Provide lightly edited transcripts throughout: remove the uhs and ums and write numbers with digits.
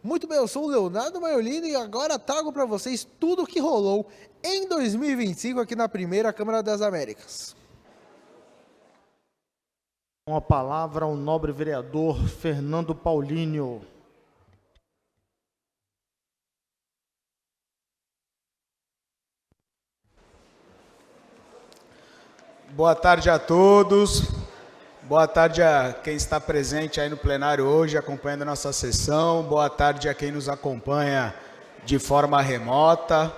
Muito bem, eu sou o Leonardo Maiolino e agora trago para vocês tudo o que rolou em 2025 aqui na primeira Câmara das Américas. Com a palavra ao nobre vereador Fernando Paulino. Boa tarde a todos. Boa tarde a quem está presente aí no plenário hoje, acompanhando a nossa sessão. Boa tarde a quem nos acompanha de forma remota.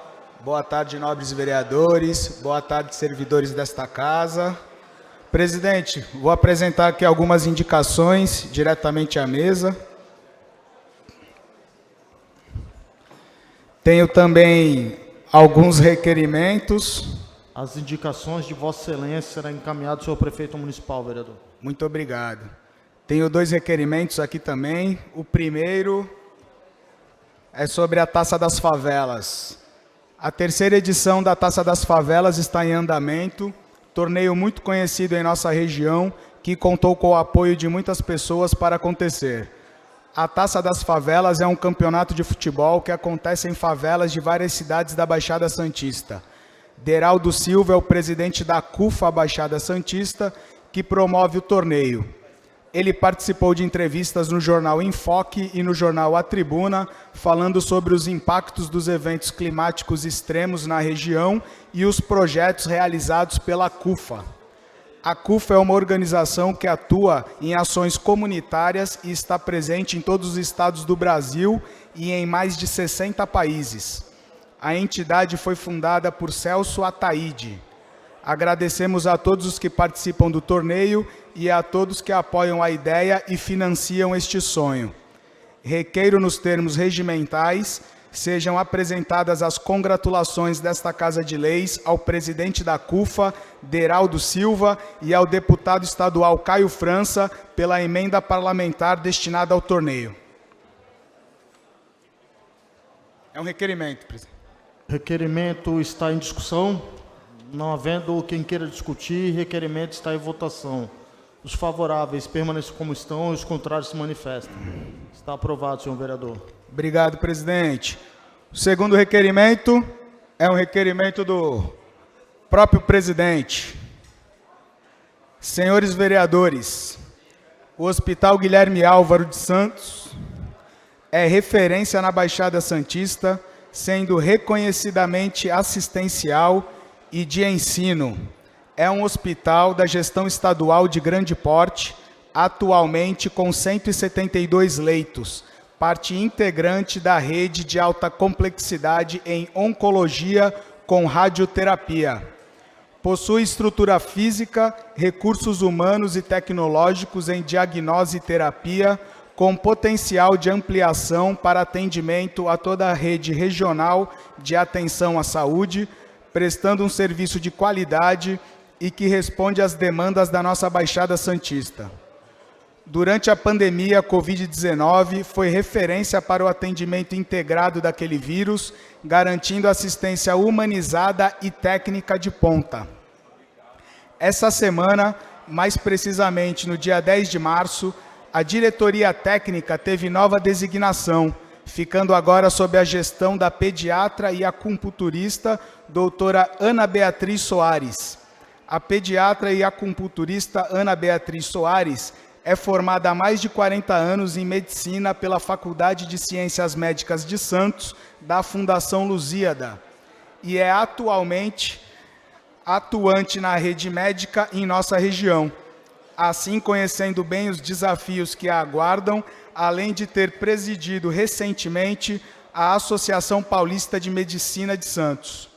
Boa tarde, nobres vereadores. Boa tarde, servidores desta casa. Presidente, vou apresentar aqui algumas indicações diretamente à mesa. Tenho também alguns requerimentos. As indicações de Vossa Excelência serão encaminhadas ao senhor prefeito municipal, vereador. Muito obrigado. Tenho dois requerimentos aqui também. O primeiro é sobre a Taça das Favelas. A terceira edição da Taça das Favelas está em andamento, torneio muito conhecido em nossa região, que contou com o apoio de muitas pessoas para acontecer. A Taça das Favelas é um campeonato de futebol que acontece em favelas de várias cidades da Baixada Santista. Deraldo Silva é o presidente da CUFA Baixada Santista, que promove o torneio. Ele participou de entrevistas no jornal Enfoque e no jornal A Tribuna, falando sobre os impactos dos eventos climáticos extremos na região e os projetos realizados pela CUFA. A CUFA é uma organização que atua em ações comunitárias e está presente em todos os estados do Brasil e em mais de 60 países. A entidade foi fundada por Celso Ataíde. Agradecemos a todos os que participam do torneio e a todos que apoiam a ideia e financiam este sonho. Requeiro nos termos regimentais, sejam apresentadas as congratulações desta Casa de Leis ao presidente da CUFA, Deraldo Silva, e ao deputado estadual Caio França, pela emenda parlamentar destinada ao torneio. É um requerimento, presidente. Requerimento está em discussão. Não havendo quem queira discutir, requerimento está em votação. Os favoráveis permaneçam como estão, os contrários se manifestam. Está aprovado, senhor vereador. Obrigado, presidente. O segundo requerimento é um requerimento do próprio presidente. Senhores vereadores, o Hospital Guilherme Álvaro de Santos é referência na Baixada Santista, sendo reconhecidamente assistencial e de ensino. É um hospital da gestão estadual de grande porte, atualmente com 172 leitos, parte integrante da rede de alta complexidade em oncologia com radioterapia. Possui estrutura física, recursos humanos e tecnológicos em diagnose e terapia, com potencial de ampliação para atendimento a toda a rede regional de atenção à saúde, prestando um serviço de qualidade e que responde às demandas da nossa Baixada Santista. Durante a pandemia Covid-19, foi referência para o atendimento integrado daquele vírus, garantindo assistência humanizada e técnica de ponta. Essa semana, mais precisamente no dia 10 de março, a diretoria técnica teve nova designação, ficando agora sob a gestão da pediatra e acupunturista doutora Ana Beatriz Soares. A pediatra e acupunturista Ana Beatriz Soares é formada há mais de 40 anos em medicina pela Faculdade de Ciências Médicas de Santos, da Fundação Lusíada, e é atualmente atuante na rede médica em nossa região. Assim, conhecendo bem os desafios que a aguardam, além de ter presidido recentemente a Associação Paulista de Medicina de Santos.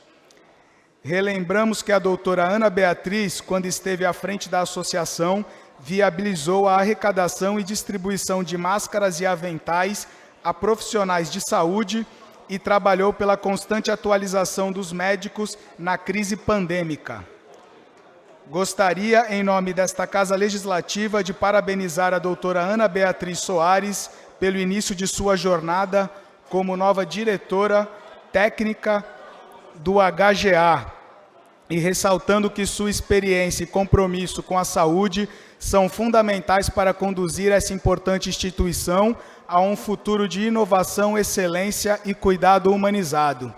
Relembramos que a doutora Ana Beatriz, quando esteve à frente da associação, viabilizou a arrecadação e distribuição de máscaras e aventais a profissionais de saúde e trabalhou pela constante atualização dos médicos na crise pandêmica. Gostaria, em nome desta Casa Legislativa, de parabenizar a doutora Ana Beatriz Soares pelo início de sua jornada como nova diretora técnica do HGA, e ressaltando que sua experiência e compromisso com a saúde são fundamentais para conduzir essa importante instituição a um futuro de inovação, excelência e cuidado humanizado.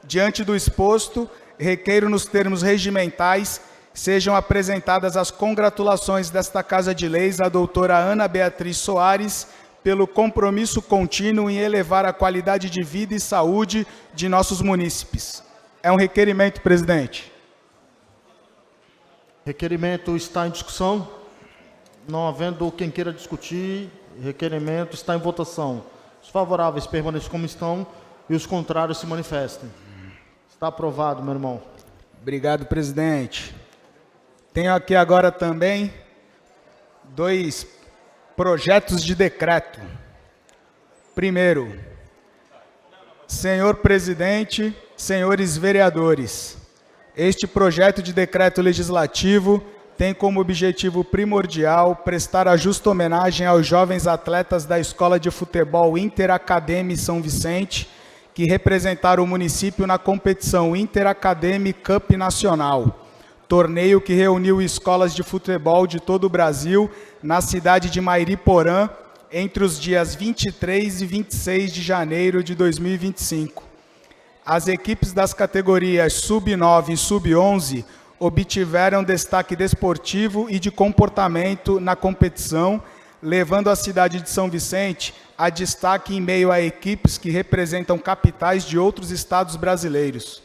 Diante do exposto, requeiro nos termos regimentais sejam apresentadas as congratulações desta Casa de Leis à doutora Ana Beatriz Soares pelo compromisso contínuo em elevar a qualidade de vida e saúde de nossos munícipes. É um requerimento, presidente. Requerimento está em discussão. Não havendo quem queira discutir, requerimento está em votação. Os favoráveis permaneçam como estão e os contrários se manifestem. Está aprovado, meu irmão. Obrigado, presidente. Tenho aqui agora também 2 projetos de decreto. Primeiro, senhor presidente, senhores vereadores, este projeto de decreto legislativo tem como objetivo primordial prestar a justa homenagem aos jovens atletas da Escola de Futebol Interacademy São Vicente, que representaram o município na competição Interacademy Cup Nacional, torneio que reuniu escolas de futebol de todo o Brasil na cidade de Mairiporã entre os dias 23 e 26 de janeiro de 2025. As equipes das categorias Sub-9 e Sub-11 obtiveram destaque desportivo e de comportamento na competição, levando a cidade de São Vicente a destaque em meio a equipes que representam capitais de outros estados brasileiros.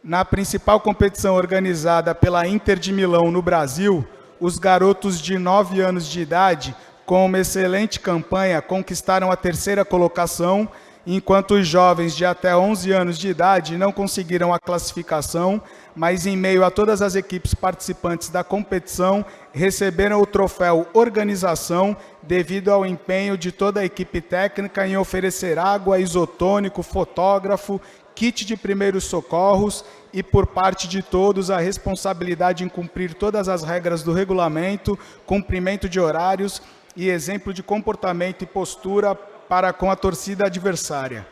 Na principal competição organizada pela Inter de Milão no Brasil, os garotos de 9 anos de idade, com uma excelente campanha, conquistaram a 3ª colocação, enquanto os jovens de até 11 anos de idade não conseguiram a classificação, mas em meio a todas as equipes participantes da competição, receberam o troféu Organização devido ao empenho de toda a equipe técnica em oferecer água, isotônico, fotógrafo, kit de primeiros socorros e, por parte de todos, a responsabilidade em cumprir todas as regras do regulamento, cumprimento de horários e exemplo de comportamento e postura para com a torcida adversária.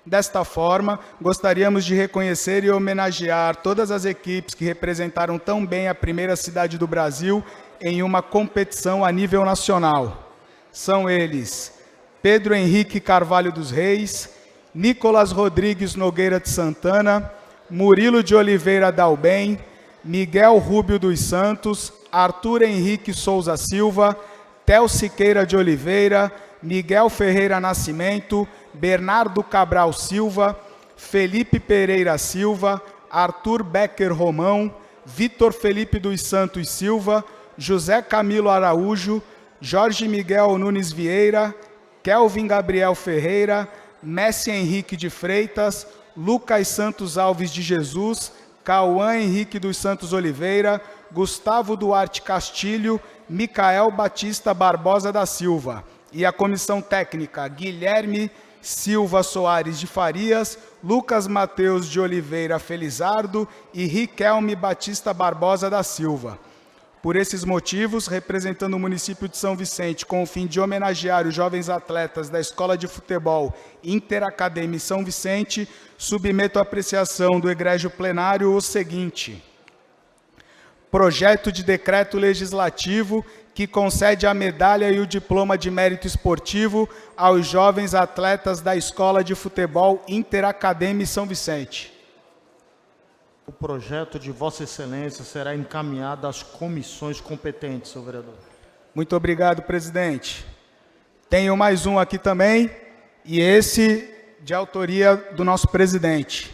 Desta forma, gostaríamos de reconhecer e homenagear todas as equipes que representaram tão bem a primeira cidade do Brasil em uma competição a nível nacional. São eles: Pedro Henrique Carvalho dos Reis, Nicolas Rodrigues Nogueira de Santana, Murilo de Oliveira Dalben, Miguel Rúbio dos Santos, Arthur Henrique Souza Silva, Theo Siqueira de Oliveira, Miguel Ferreira Nascimento, Bernardo Cabral Silva, Felipe Pereira Silva, Arthur Becker Romão, Vitor Felipe dos Santos Silva, José Camilo Araújo, Jorge Miguel Nunes Vieira, Kelvin Gabriel Ferreira, Messi Henrique de Freitas, Lucas Santos Alves de Jesus, Cauã Henrique dos Santos Oliveira, Gustavo Duarte Castilho, Micael Batista Barbosa da Silva. E a comissão técnica: Guilherme Silva Soares de Farias, Lucas Mateus de Oliveira Felizardo e Riquelme Batista Barbosa da Silva. Por esses motivos, representando o município de São Vicente, com o fim de homenagear os jovens atletas da Escola de Futebol Interacademy São Vicente, submeto à apreciação do egrégio plenário o seguinte: projeto de decreto legislativo que concede a medalha e o diploma de mérito esportivo aos jovens atletas da Escola de Futebol Interacademy São Vicente. O projeto de Vossa Excelência será encaminhado às comissões competentes, senhor vereador. Muito obrigado, presidente. Tenho mais um aqui também, e esse de autoria do nosso presidente.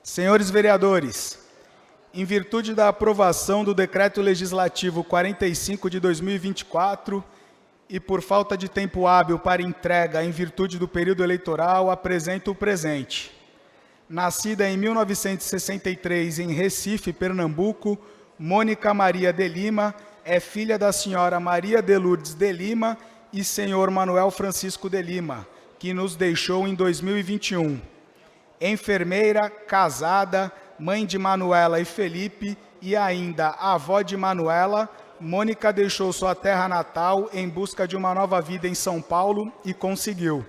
Senhores vereadores, em virtude da aprovação do Decreto Legislativo 45 de 2024 e por falta de tempo hábil para entrega em virtude do período eleitoral, apresento o presente. Nascida em 1963 em Recife, Pernambuco, Mônica Maria de Lima é filha da senhora Maria de Lourdes de Lima e senhor Manuel Francisco de Lima, que nos deixou em 2021. Enfermeira, casada, mãe de Manuela e Felipe e ainda avó de Manuela, Mônica deixou sua terra natal em busca de uma nova vida em São Paulo e conseguiu.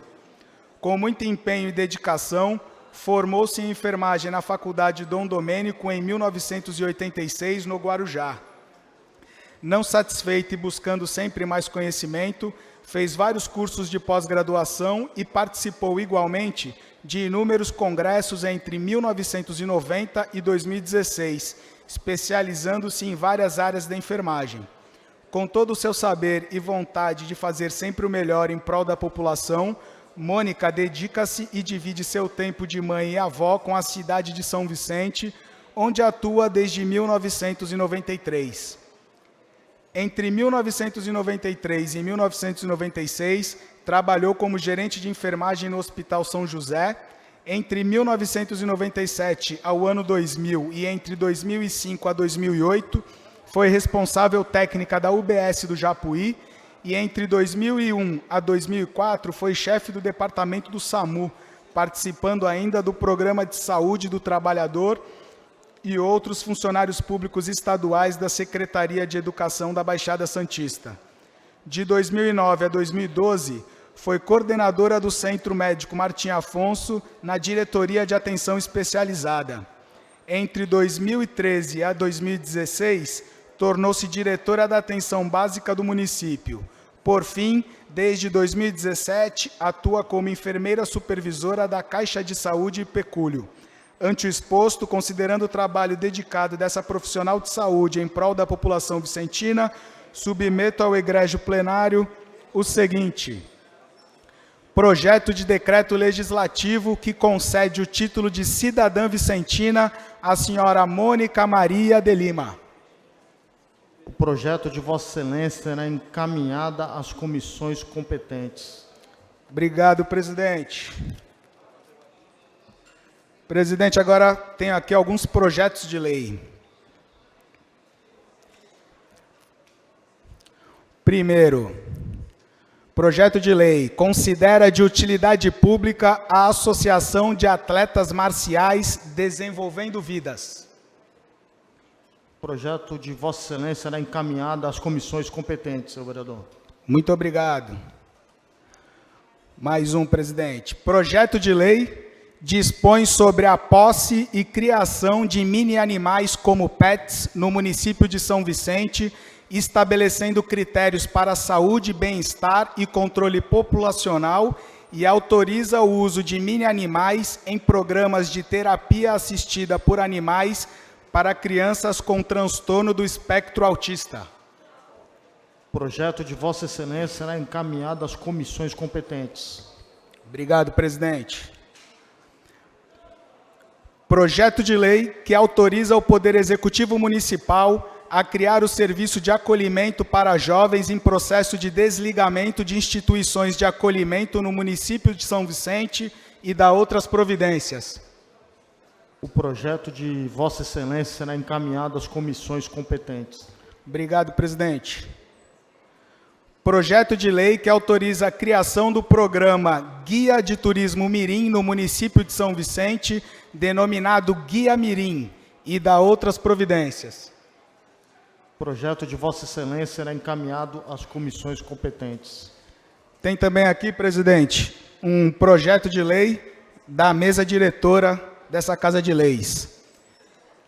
Com muito empenho e dedicação, Formou-se em enfermagem na Faculdade Dom Domênico em 1986, no Guarujá. Não satisfeito e buscando sempre mais conhecimento, fez vários cursos de pós-graduação e participou igualmente de inúmeros congressos entre 1990 e 2016, especializando-se em várias áreas da enfermagem. Com todo o seu saber e vontade de fazer sempre o melhor em prol da população, Mônica dedica-se e divide seu tempo de mãe e avó com a cidade de São Vicente, onde atua desde 1993. Entre 1993 e 1996, trabalhou como gerente de enfermagem no Hospital São José. Entre 1997 ao ano 2000 e entre 2005 a 2008, foi responsável técnica da UBS do Japuí e entre 2001 a 2004 foi chefe do departamento do SAMU, participando ainda do Programa de Saúde do Trabalhador e outros funcionários públicos estaduais da Secretaria de Educação da Baixada Santista. De 2009 a 2012, foi coordenadora do Centro Médico Martim Afonso, na Diretoria de Atenção Especializada. Entre 2013 a 2016, tornou-se diretora da Atenção Básica do município. Por fim, desde 2017, atua como enfermeira supervisora da Caixa de Saúde e Pecúlio. Ante o exposto, considerando o trabalho dedicado dessa profissional de saúde em prol da população vicentina, submeto ao egrégio plenário o seguinte: projeto de decreto legislativo que concede o título de cidadã vicentina à senhora Mônica Maria de Lima. O projeto de Vossa Excelência será encaminhado às comissões competentes. Obrigado, presidente. Presidente, agora tenho aqui alguns projetos de lei. Primeiro, projeto de lei considera de utilidade pública a Associação de Atletas Marciais Desenvolvendo Vidas. O projeto de Vossa Excelência será encaminhado às comissões competentes, senhor vereador. Muito obrigado. Mais um, presidente. Projeto de lei dispõe sobre a posse e criação de mini-animais como pets no município de São Vicente, estabelecendo critérios para saúde, bem-estar e controle populacional e autoriza o uso de mini-animais em programas de terapia assistida por animais para crianças com transtorno do espectro autista. O projeto de Vossa Excelência será encaminhado às comissões competentes. Obrigado, presidente. Projeto de lei que autoriza o Poder Executivo Municipal a criar o serviço de acolhimento para jovens em processo de desligamento de instituições de acolhimento no município de São Vicente e da outras providências. O projeto de Vossa Excelência será encaminhado às comissões competentes. Obrigado, presidente. Projeto de lei que autoriza a criação do programa Guia de Turismo Mirim no município de São Vicente, denominado Guia Mirim, e da outras providências. O projeto de Vossa Excelência será encaminhado às comissões competentes. Tem também aqui, presidente, um projeto de lei da mesa diretora dessa Casa de Leis.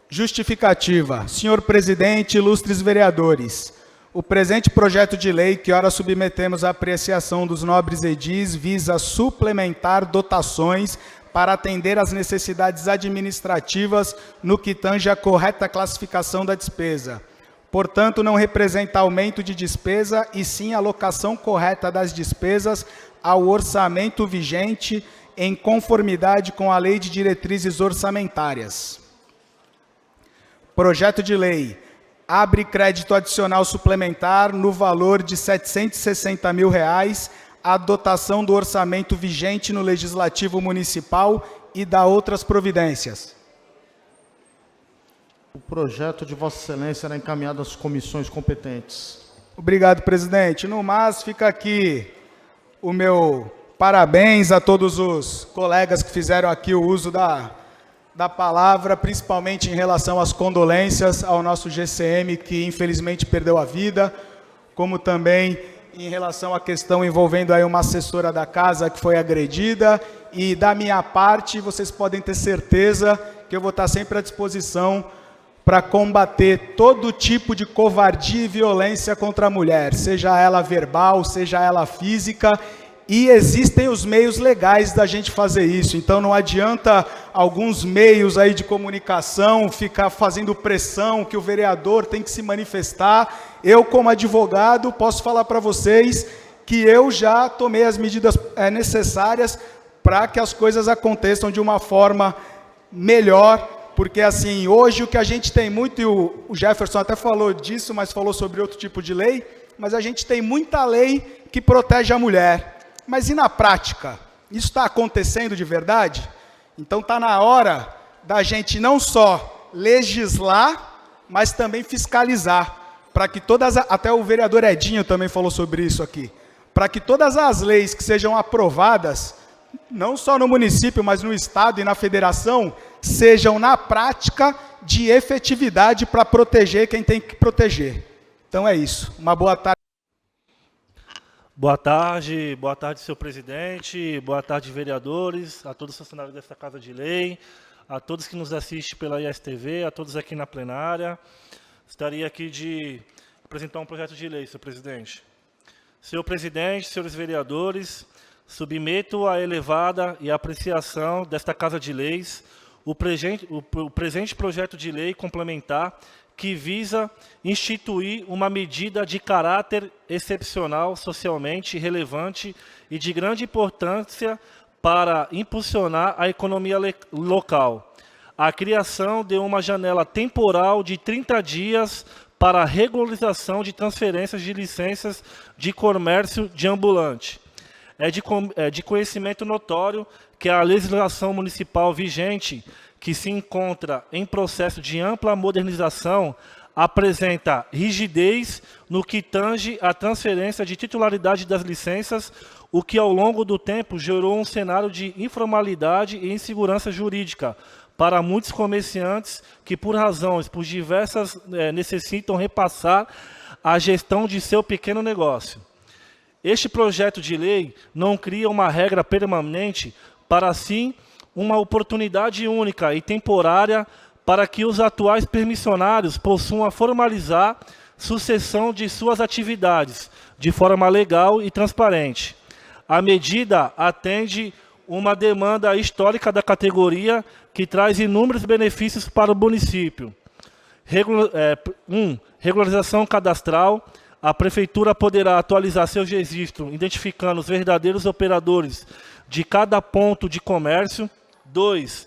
Justificativa. Senhor presidente, ilustres vereadores, o presente projeto de lei que ora submetemos à apreciação dos nobres edis visa suplementar dotações para atender às necessidades administrativas no que tange à correta classificação da despesa. Portanto, não representa aumento de despesa, e sim alocação correta das despesas ao orçamento vigente em conformidade com a Lei de Diretrizes Orçamentárias. Projeto de lei abre crédito adicional suplementar no valor de R$ 760 mil à dotação do orçamento vigente no Legislativo Municipal e da outras providências. O projeto de Vossa Excelência será encaminhado às comissões competentes. Obrigado, presidente. No mais, fica aqui o meu parabéns a todos os colegas que fizeram aqui o uso da palavra, principalmente em relação às condolências ao nosso GCM, que infelizmente perdeu a vida, como também em relação à questão envolvendo aí uma assessora da casa que foi agredida. E da minha parte, vocês podem ter certeza que eu vou estar sempre à disposição para combater todo tipo de covardia e violência contra a mulher, seja ela verbal, seja ela física, e existem os meios legais da gente fazer isso. Então não adianta alguns meios aí de comunicação ficar fazendo pressão que o vereador tem que se manifestar. Eu, como advogado, posso falar para vocês que eu já tomei as medidas necessárias para que as coisas aconteçam de uma forma melhor. Porque, assim, hoje o que a gente tem muito, e o Jefferson até falou disso, mas falou sobre outro tipo de lei, mas a gente tem muita lei que protege a mulher. Mas e na prática? Isso está acontecendo de verdade? Então está na hora da gente não só legislar, mas também fiscalizar, para que todas, até o vereador Edinho também falou sobre isso aqui, para que todas as leis que sejam aprovadas, não só no município, mas no estado e na federação, sejam na prática de efetividade para proteger quem tem que proteger. Então é isso. Uma boa tarde. Boa tarde, senhor presidente, boa tarde, vereadores, a todos os funcionários desta Casa de Lei, a todos que nos assistem pela ISTV, a todos aqui na plenária. Gostaria aqui de apresentar um projeto de lei, senhor presidente. Senhor presidente, senhores vereadores, submeto à elevada e apreciação desta Casa de Leis o presente projeto de lei complementar que visa instituir uma medida de caráter excepcional, socialmente relevante e de grande importância para impulsionar a economia local. A criação de uma janela temporal de 30 dias para a regularização de transferências de licenças de comércio de ambulante. É de conhecimento notório que a legislação municipal vigente, que se encontra em processo de ampla modernização, apresenta rigidez no que tange à transferência de titularidade das licenças, o que ao longo do tempo gerou um cenário de informalidade e insegurança jurídica para muitos comerciantes que, por diversas, necessitam repassar a gestão de seu pequeno negócio. Este projeto de lei não cria uma regra permanente, para sim uma oportunidade única e temporária para que os atuais permissionários possam formalizar sucessão de suas atividades de forma legal e transparente. A medida atende uma demanda histórica da categoria que traz inúmeros benefícios para o município. Regularização cadastral. A Prefeitura poderá atualizar seus registros, identificando os verdadeiros operadores de cada ponto de comércio. 2.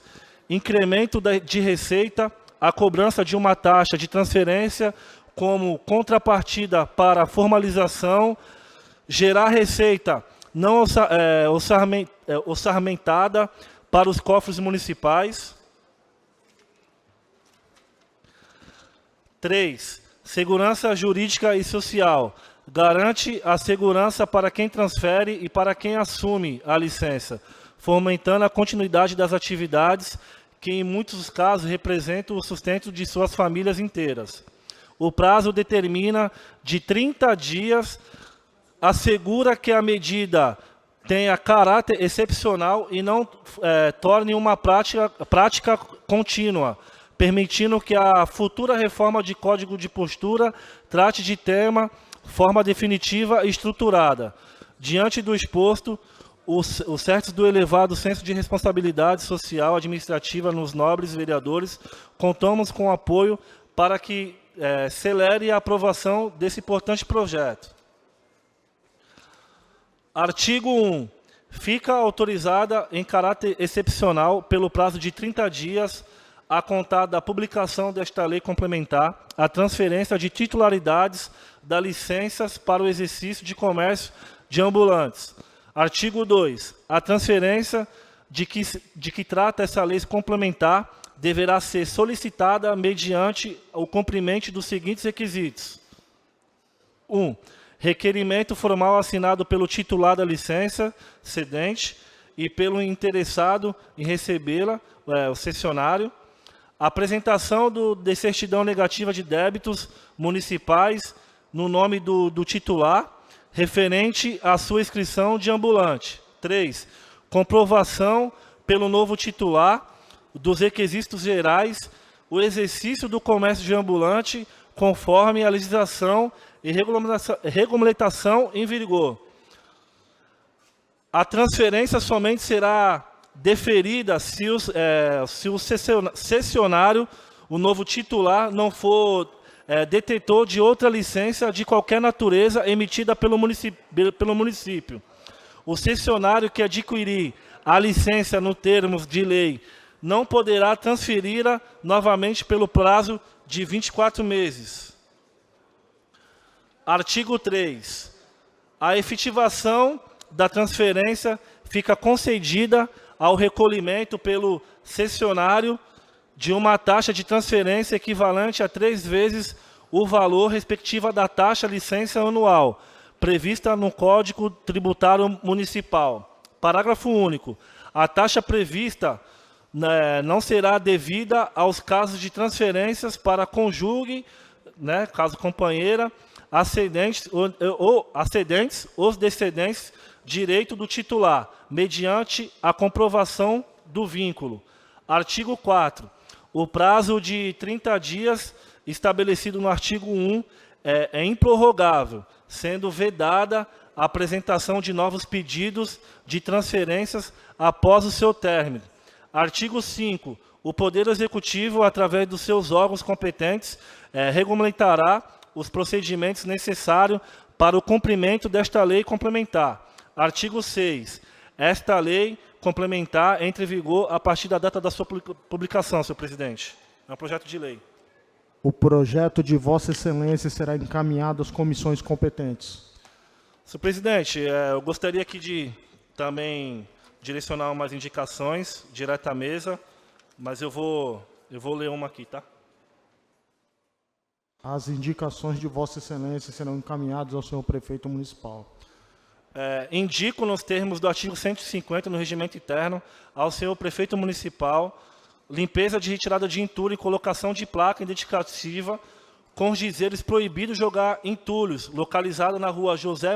Incremento de receita. A cobrança de uma taxa de transferência como contrapartida para a formalização. Gerar receita não orçamentada para os cofres municipais. 3. Segurança jurídica e social. Garante a segurança para quem transfere e para quem assume a licença, fomentando a continuidade das atividades que, em muitos casos, representam o sustento de suas famílias inteiras. O prazo determina de 30 dias, assegura que a medida tenha caráter excepcional e não torne uma prática contínua, permitindo que a futura reforma de Código de Postura trate de tema, forma definitiva e estruturada. Diante do exposto, os certos do elevado senso de responsabilidade social administrativa nos nobres vereadores, contamos com apoio para que celere a aprovação desse importante projeto. Artigo 1. Fica autorizada em caráter excepcional, pelo prazo de 30 dias, a contar da publicação desta lei complementar, a transferência de titularidades das licenças para o exercício de comércio de ambulantes. Artigo 2. A transferência de que trata essa lei complementar deverá ser solicitada mediante o cumprimento dos seguintes requisitos. 1. Requerimento formal assinado pelo titular da licença cedente e pelo interessado em recebê-la, o cessionário. Apresentação de certidão negativa de débitos municipais no nome do titular, referente à sua inscrição de ambulante. 3. Comprovação pelo novo titular dos requisitos gerais, o exercício do comércio de ambulante conforme a legislação e regulamentação em vigor. A transferência somente será deferida se o cessionário, o novo titular, não for detentor de outra licença de qualquer natureza emitida pelo município. O cessionário que adquirir a licença no termos de lei não poderá transferi-la novamente pelo prazo de 24 meses. Artigo 3. A efetivação da transferência fica concedida ao recolhimento pelo cessionário de uma taxa de transferência equivalente a 3 vezes o valor respectiva da taxa licença anual, prevista no Código Tributário Municipal. Parágrafo único. A taxa prevista não será devida aos casos de transferências para cônjuge, caso companheira, ascendentes ou descendentes, direito do titular, mediante a comprovação do vínculo. Artigo 4. O prazo de 30 dias estabelecido no artigo 1 é improrrogável, sendo vedada a apresentação de novos pedidos de transferências após o seu término. Artigo 5. O Poder Executivo, através dos seus órgãos competentes, regulamentará os procedimentos necessários para o cumprimento desta lei complementar. Artigo 6. Esta lei complementar entra em vigor a partir da data da sua publicação, senhor presidente. É um projeto de lei. O projeto de Vossa Excelência será encaminhado às comissões competentes. Senhor presidente, eu gostaria aqui de também direcionar umas indicações direto à mesa, mas eu vou ler uma aqui, tá? As indicações de Vossa Excelência serão encaminhadas ao senhor prefeito municipal. Indico nos termos do artigo 150 no regimento interno ao senhor prefeito municipal limpeza de retirada de entulho e colocação de placa identificativa com os dizeres proibido jogar entulhos, localizada na rua José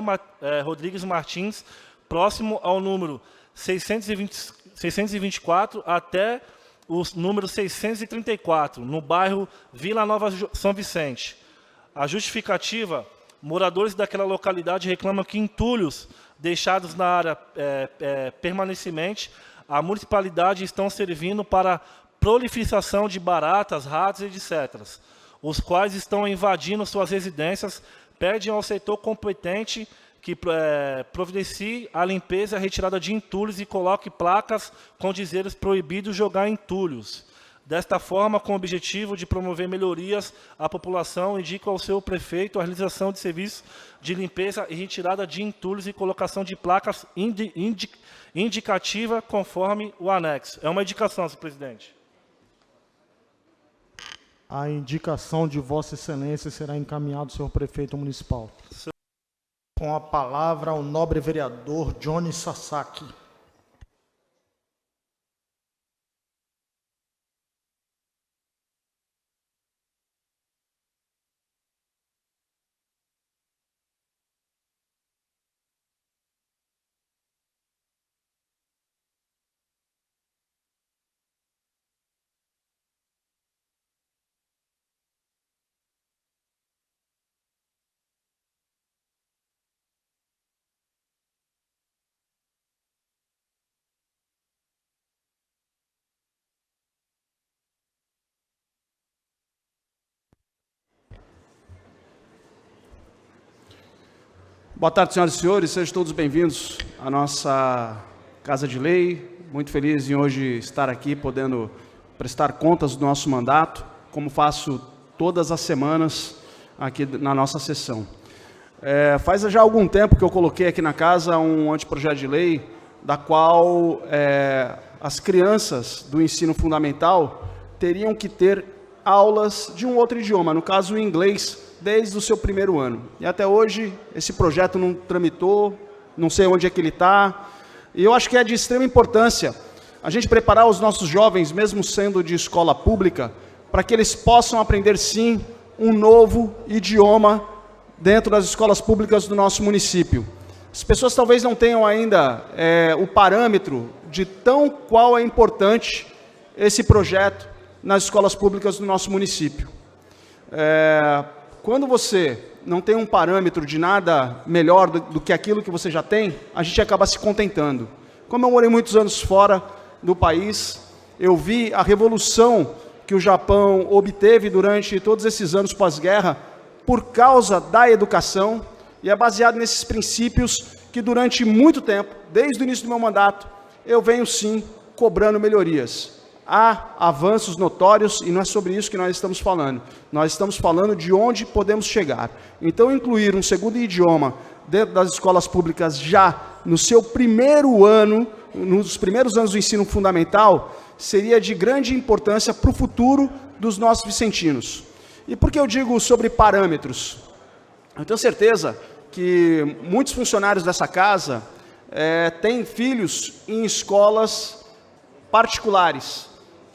Rodrigues Martins, próximo ao número 624 até o número 634, no bairro Vila Nova São Vicente. A justificativa: moradores daquela localidade reclamam que entulhos deixados na área permanentemente a municipalidade estão servindo para proliferação de baratas, ratos, etc., os quais estão invadindo suas residências. Pedem ao setor competente que providencie a limpeza e a retirada de entulhos e coloque placas com dizeres proibidos jogar entulhos. Desta forma, com o objetivo de promover melhorias à população, indica ao seu prefeito a realização de serviços de limpeza e retirada de entulhos e colocação de placas indicativa conforme o anexo. É uma indicação, senhor presidente. A indicação de Vossa Excelência será encaminhada ao senhor prefeito municipal. Com a palavra, o nobre vereador Johnny Sasaki. Boa tarde, senhoras e senhores. Sejam todos bem-vindos à nossa Casa de Lei. Muito feliz em hoje estar aqui, podendo prestar contas do nosso mandato, como faço todas as semanas aqui na nossa sessão. Faz já algum tempo que eu coloquei aqui na casa um anteprojeto de lei, da qual as crianças do ensino fundamental teriam que ter aulas de um outro idioma, no caso o inglês, desde o seu primeiro ano. E até hoje esse projeto não tramitou, não sei onde é que ele está. E eu acho que é de extrema importância a gente preparar os nossos jovens, mesmo sendo de escola pública, para que eles possam aprender sim um novo idioma dentro das escolas públicas do nosso município. As pessoas talvez não tenham ainda o parâmetro de tão qual é importante esse projeto nas escolas públicas do nosso município. Quando você não tem um parâmetro de nada melhor do que aquilo que você já tem, a gente acaba se contentando. Como eu morei muitos anos fora do país, eu vi a revolução que o Japão obteve durante todos esses anos pós-guerra por causa da educação, e é baseado nesses princípios que durante muito tempo, desde o início do meu mandato, eu venho sim cobrando melhorias. Há avanços notórios e não é sobre isso que nós estamos falando. Nós estamos falando de onde podemos chegar. Então, incluir um segundo idioma dentro das escolas públicas já no seu primeiro ano, nos primeiros anos do ensino fundamental, seria de grande importância para o futuro dos nossos vicentinos. E por que eu digo sobre parâmetros? Eu tenho certeza que muitos funcionários dessa casa têm filhos em escolas particulares,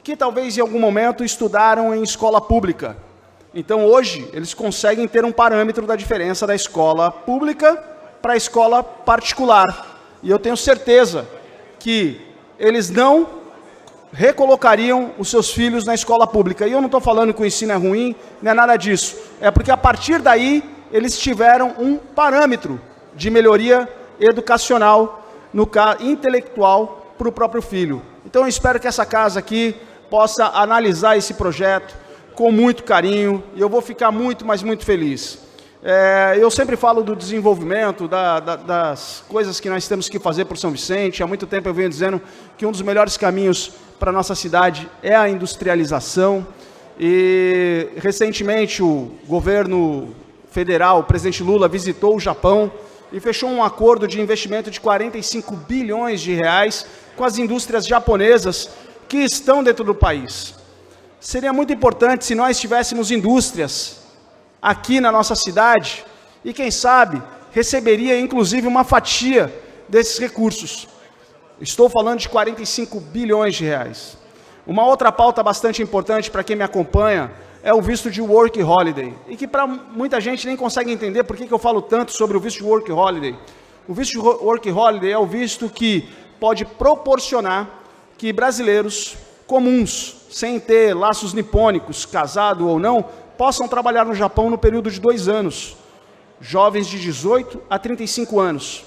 que talvez em algum momento estudaram em escola pública. Então, hoje, eles conseguem ter um parâmetro da diferença da escola pública para a escola particular. E eu tenho certeza que eles não recolocariam os seus filhos na escola pública. E eu não estou falando que o ensino é ruim, não é nada disso. É porque, a partir daí, eles tiveram um parâmetro de melhoria educacional, intelectual, para o próprio filho. Então, eu espero que essa casa aqui possa analisar esse projeto com muito carinho, e eu vou ficar muito, mas muito feliz. Eu sempre falo do desenvolvimento, das coisas que nós temos que fazer por São Vicente. Há muito tempo eu venho dizendo que um dos melhores caminhos para a nossa cidade é a industrialização. E, recentemente, o governo federal, o presidente Lula, visitou o Japão e fechou um acordo de investimento de 45 bilhões de reais com as indústrias japonesas que estão dentro do país. Seria muito importante se nós tivéssemos indústrias aqui na nossa cidade e, quem sabe, receberia inclusive uma fatia desses recursos. Estou falando de 45 bilhões de reais. Uma outra pauta bastante importante para quem me acompanha é o visto de Work Holiday, e que para muita gente nem consegue entender por que eu falo tanto sobre o visto de Work Holiday. O visto de Work Holiday é o visto que pode proporcionar que brasileiros comuns, sem ter laços nipônicos, casado ou não, possam trabalhar no Japão no período de 2 anos. Jovens de 18 a 35 anos.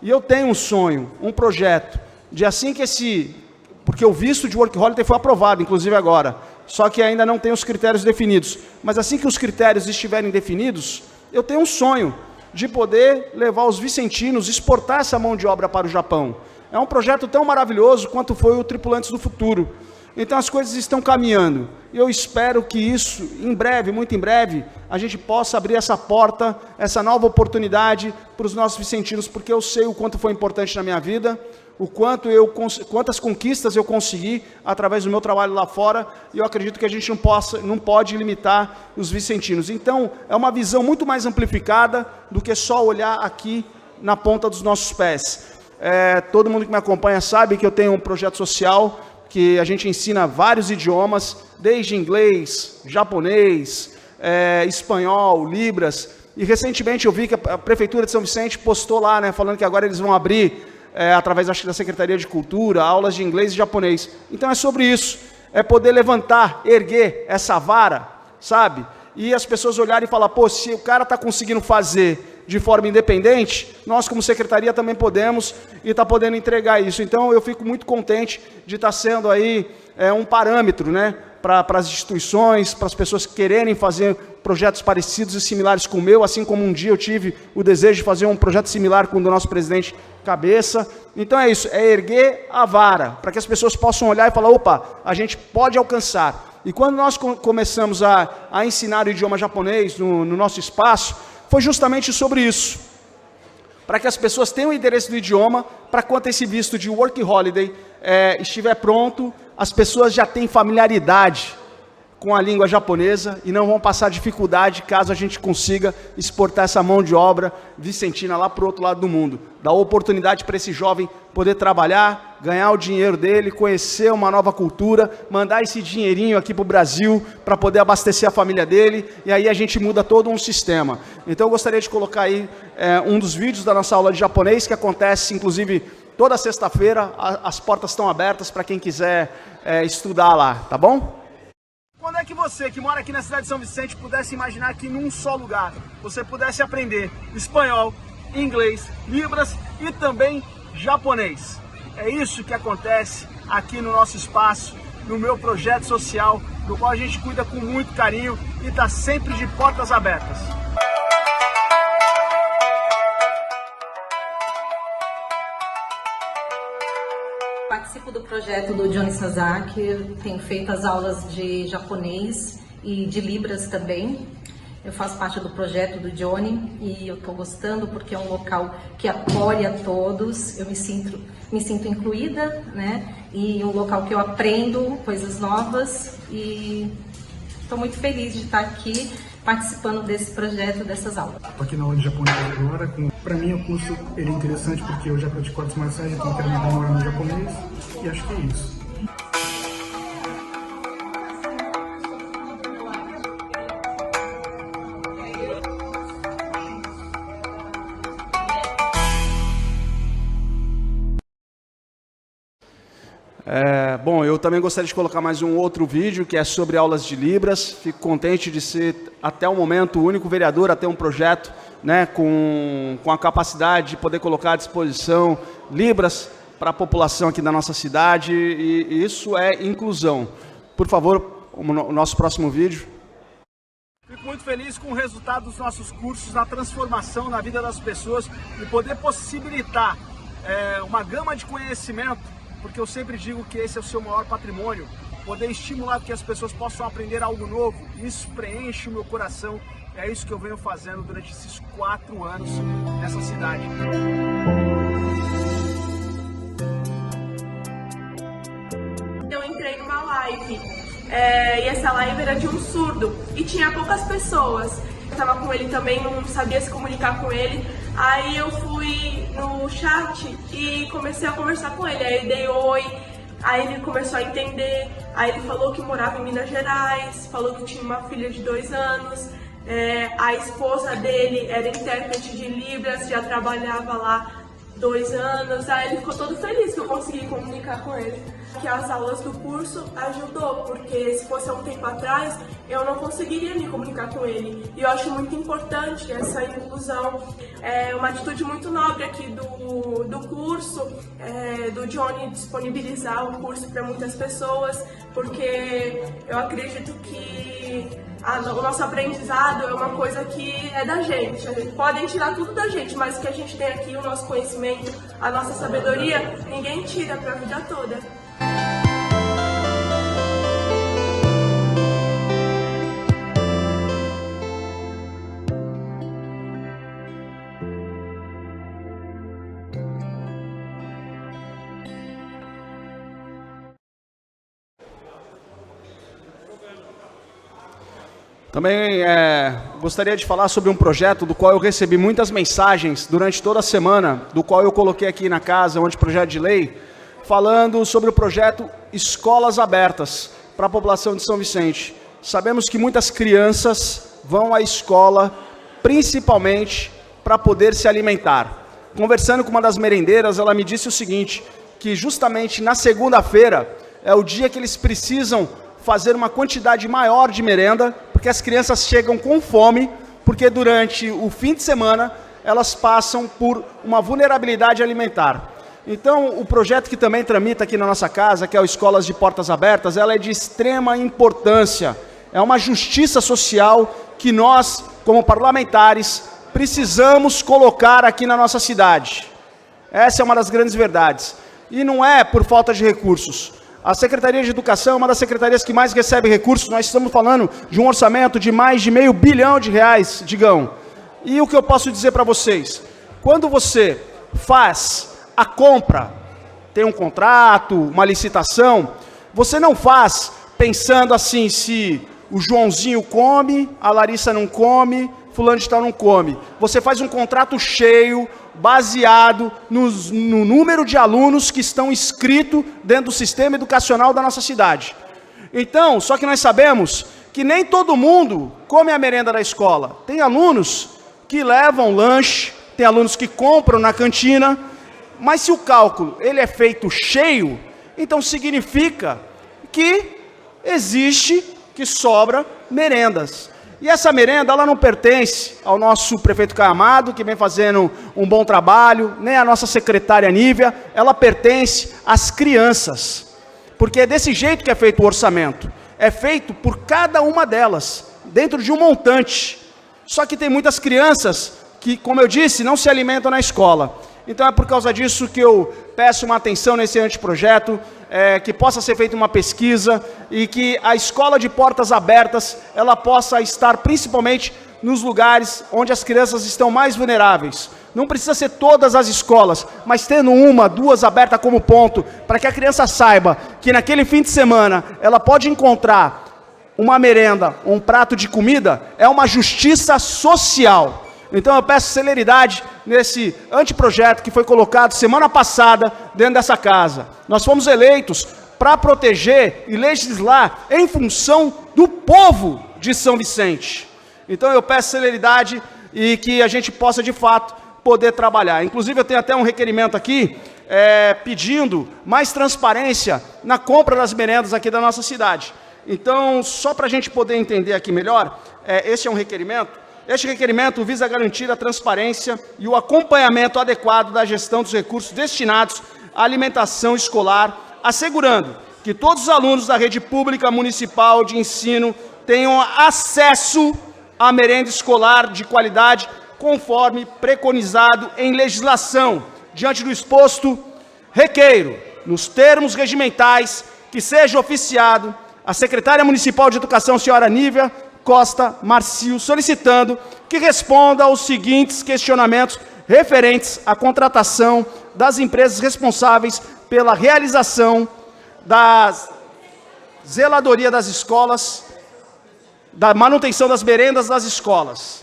E eu tenho um sonho, um projeto, de assim que porque o visto de Work Holiday foi aprovado, inclusive agora, só que ainda não tem os critérios definidos. Mas assim que os critérios estiverem definidos, eu tenho um sonho de poder levar os vicentinos, exportar essa mão de obra para o Japão. É um projeto tão maravilhoso quanto foi o Tripulantes do Futuro. Então as coisas estão caminhando. E eu espero que isso, em breve, muito em breve, a gente possa abrir essa porta, essa nova oportunidade para os nossos vicentinos, porque eu sei o quanto foi importante na minha vida, quantas conquistas eu consegui através do meu trabalho lá fora, e eu acredito que a gente não pode limitar os vicentinos. Então, é uma visão muito mais amplificada do que só olhar aqui na ponta dos nossos pés. Todo mundo que me acompanha sabe que eu tenho um projeto social que a gente ensina vários idiomas, desde inglês, japonês, espanhol, libras. E recentemente eu vi que a Prefeitura de São Vicente postou lá, né, falando que agora eles vão abrir, através acho que da Secretaria de Cultura, aulas de inglês e japonês. Então é sobre isso, é poder levantar, erguer essa vara, sabe? E as pessoas olharem e falar, pô, se o cara está conseguindo fazer de forma independente, nós como secretaria também podemos e está podendo entregar isso. Então eu fico muito contente de estar sendo aí um parâmetro, né, para as instituições, para as pessoas quererem fazer projetos parecidos e similares com o meu, assim como um dia eu tive o desejo de fazer um projeto similar com o do nosso presidente Cabeça. Então é isso, é erguer a vara, para que as pessoas possam olhar e falar, opa, a gente pode alcançar. E quando nós começamos a ensinar o idioma japonês no nosso espaço, foi justamente sobre isso, para que as pessoas tenham interesse no idioma, para quando esse visto de Work Holiday estiver pronto, as pessoas já têm familiaridade com a língua japonesa e não vão passar dificuldade caso a gente consiga exportar essa mão de obra vicentina lá para o outro lado do mundo. Dá oportunidade para esse jovem poder trabalhar, ganhar o dinheiro dele, conhecer uma nova cultura, mandar esse dinheirinho aqui para o Brasil para poder abastecer a família dele, e aí a gente muda todo um sistema. Então eu gostaria de colocar aí um dos vídeos da nossa aula de japonês, que acontece inclusive toda sexta-feira. As portas estão abertas para quem quiser estudar lá, tá bom? Quando é que você, que mora aqui na cidade de São Vicente, pudesse imaginar que num só lugar você pudesse aprender espanhol, inglês, libras e também japonês? É isso que acontece aqui no nosso espaço, no meu projeto social, do qual a gente cuida com muito carinho e está sempre de portas abertas. Participo do projeto do Johnny Sasaki, tenho feito as aulas de japonês e de libras também. Eu faço parte do projeto do Johnny e eu estou gostando porque é um local que apoia todos. Eu me sinto incluída, né? E um local que eu aprendo coisas novas e estou muito feliz de estar aqui participando desse projeto, dessas aulas. Estou aqui na aula de japonês agora. Para mim o curso ele é interessante porque eu já pratico artes marciais, então quero me aprimorar no japonês e acho que é isso. Bom, eu também gostaria de colocar mais um outro vídeo que é sobre aulas de Libras. Fico contente de ser, até o momento, o único vereador a ter um projeto, né, com a capacidade de poder colocar à disposição Libras para a população aqui da nossa cidade, e isso é inclusão. Por favor, o nosso próximo vídeo. Fico muito feliz com o resultado dos nossos cursos, na transformação na vida das pessoas e poder possibilitar uma gama de conhecimento, porque eu sempre digo que esse é o seu maior patrimônio, poder estimular que as pessoas possam aprender algo novo. Isso preenche o meu coração, é isso que eu venho fazendo durante esses 4 anos nessa cidade. Eu entrei numa live, e essa live era de um surdo, e tinha poucas pessoas. Eu tava com ele também, não sabia se comunicar com ele. Aí eu fui no chat e comecei a conversar com ele. Aí eu dei oi, aí ele começou a entender. Aí ele falou que morava em Minas Gerais, falou que tinha uma filha de 2 anos. A esposa dele era intérprete de Libras, já trabalhava lá 2 anos. Aí ele ficou todo feliz que eu consegui comunicar com ele. Que as aulas do curso ajudou, porque se fosse há um tempo atrás, eu não conseguiria me comunicar com ele. E eu acho muito importante essa inclusão. É uma atitude muito nobre aqui do curso, do Johnny disponibilizar o curso para muitas pessoas, porque eu acredito que o nosso aprendizado é uma coisa que é da gente. Podem tirar tudo da gente, mas o que a gente tem aqui, o nosso conhecimento, a nossa sabedoria, ninguém tira para a vida toda. Também gostaria de falar sobre um projeto do qual eu recebi muitas mensagens durante toda a semana, do qual eu coloquei aqui na casa, onde projeto de lei, falando sobre o projeto Escolas Abertas para a população de São Vicente. Sabemos que muitas crianças vão à escola principalmente para poder se alimentar. Conversando com uma das merendeiras, ela me disse o seguinte, que justamente na segunda-feira é o dia que eles precisam fazer uma quantidade maior de merenda, porque as crianças chegam com fome, porque durante o fim de semana elas passam por uma vulnerabilidade alimentar. Então, o projeto que também tramita aqui na nossa casa, que é o Escolas de Portas Abertas, ela é de extrema importância. É uma justiça social que nós, como parlamentares, precisamos colocar aqui na nossa cidade. Essa é uma das grandes verdades. E não é por falta de recursos. A Secretaria de Educação é uma das secretarias que mais recebe recursos. Nós estamos falando de um orçamento de mais de R$500 bilhão, digam. E o que eu posso dizer para vocês? Quando você faz a compra, tem um contrato, uma licitação, você não faz pensando assim, se o Joãozinho come, a Larissa não come, fulano de tal não come. Você faz um contrato cheio, baseado no número de alunos que estão inscritos dentro do sistema educacional da nossa cidade. Então, só que nós sabemos que nem todo mundo come a merenda da escola. Tem alunos que levam lanche, tem alunos que compram na cantina, mas se o cálculo ele é feito cheio, então significa que que sobra merendas. E essa merenda, ela não pertence ao nosso prefeito Caio Amado, que vem fazendo um bom trabalho, nem à nossa secretária Nívia, ela pertence às crianças. Porque é desse jeito que é feito o orçamento. É feito por cada uma delas, dentro de um montante. Só que tem muitas crianças que, como eu disse, não se alimentam na escola. Então é por causa disso que eu peço uma atenção nesse anteprojeto, que possa ser feita uma pesquisa e que a escola de portas abertas, ela possa estar principalmente nos lugares onde as crianças estão mais vulneráveis. Não precisa ser todas as escolas, mas tendo uma, duas abertas como ponto, para que a criança saiba que naquele fim de semana ela pode encontrar uma merenda, um prato de comida, é uma justiça social. Então eu peço celeridade nesse anteprojeto que foi colocado semana passada dentro dessa casa. Nós fomos eleitos para proteger e legislar em função do povo de São Vicente. Então eu peço celeridade e que a gente possa de fato poder trabalhar. Inclusive eu tenho até um requerimento aqui pedindo mais transparência na compra das merendas aqui da nossa cidade. Então, só para a gente poder entender aqui melhor, esse é um requerimento. Este requerimento visa garantir a transparência e o acompanhamento adequado da gestão dos recursos destinados à alimentação escolar, assegurando que todos os alunos da rede pública municipal de ensino tenham acesso à merenda escolar de qualidade, conforme preconizado em legislação. Diante do exposto, requeiro, nos termos regimentais, que seja oficiado a secretária municipal de educação, senhora Nívia Costa Marcio, solicitando que responda aos seguintes questionamentos referentes à contratação das empresas responsáveis pela realização da zeladoria das escolas, da manutenção das merendas das escolas.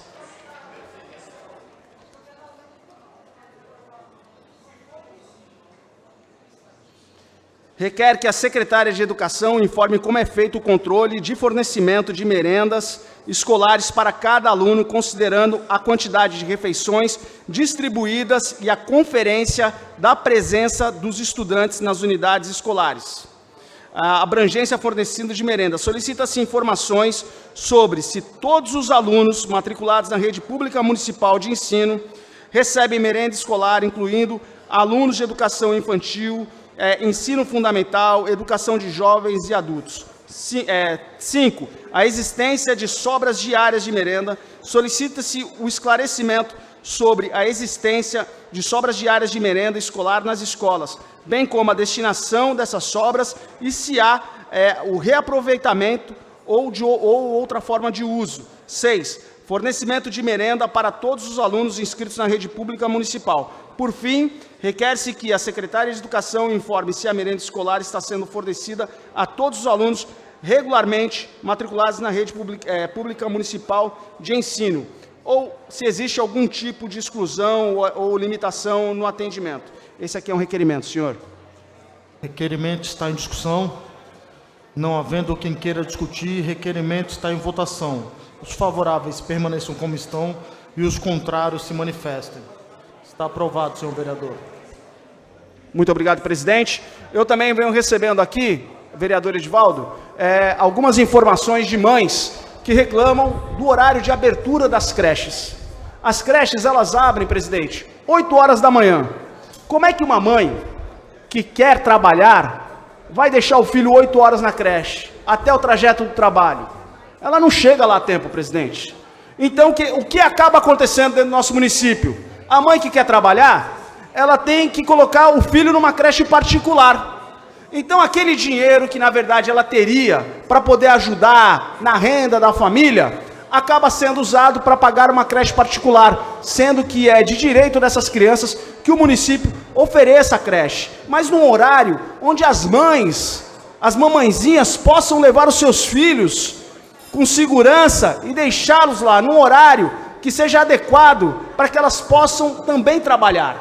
Requer que a secretária de Educação informe como é feito o controle de fornecimento de merendas escolares para cada aluno, considerando a quantidade de refeições distribuídas e a conferência da presença dos estudantes nas unidades escolares. A abrangência fornecida de merenda. Solicita-se informações sobre se todos os alunos matriculados na rede pública municipal de ensino recebem merenda escolar, incluindo alunos de educação infantil, ensino fundamental, educação de jovens e adultos. 5. A existência de sobras diárias de merenda. Solicita-se o esclarecimento sobre a existência de sobras diárias de merenda escolar nas escolas, bem como a destinação dessas sobras e se há o reaproveitamento ou outra forma de uso. 6. Fornecimento de merenda para todos os alunos inscritos na rede pública municipal. Por fim, requer-se que a secretária de Educação informe se a merenda escolar está sendo fornecida a todos os alunos regularmente matriculados na rede pública municipal de ensino, ou se existe algum tipo de exclusão ou limitação no atendimento. Esse aqui é um requerimento, senhor. Requerimento está em discussão. Não havendo quem queira discutir, requerimento está em votação. Os favoráveis permaneçam como estão e os contrários se manifestem. Está aprovado, senhor vereador. Muito obrigado, presidente. Eu também venho recebendo aqui, vereador Edivaldo, algumas informações de mães que reclamam do horário de abertura das creches. As creches, elas abrem, presidente, 8 horas da manhã. Como é que uma mãe que quer trabalhar vai deixar o filho 8 horas na creche, até o trajeto do trabalho? Ela não chega lá a tempo, presidente. Então, o que acaba acontecendo dentro do nosso município? A mãe que quer trabalhar, ela tem que colocar o filho numa creche particular. Então, aquele dinheiro que, na verdade, ela teria para poder ajudar na renda da família, acaba sendo usado para pagar uma creche particular, sendo que é de direito dessas crianças que o município ofereça a creche, mas num horário onde as mães, as mamãezinhas, possam levar os seus filhos com segurança e deixá-los lá num horário que seja adequado para que elas possam também trabalhar.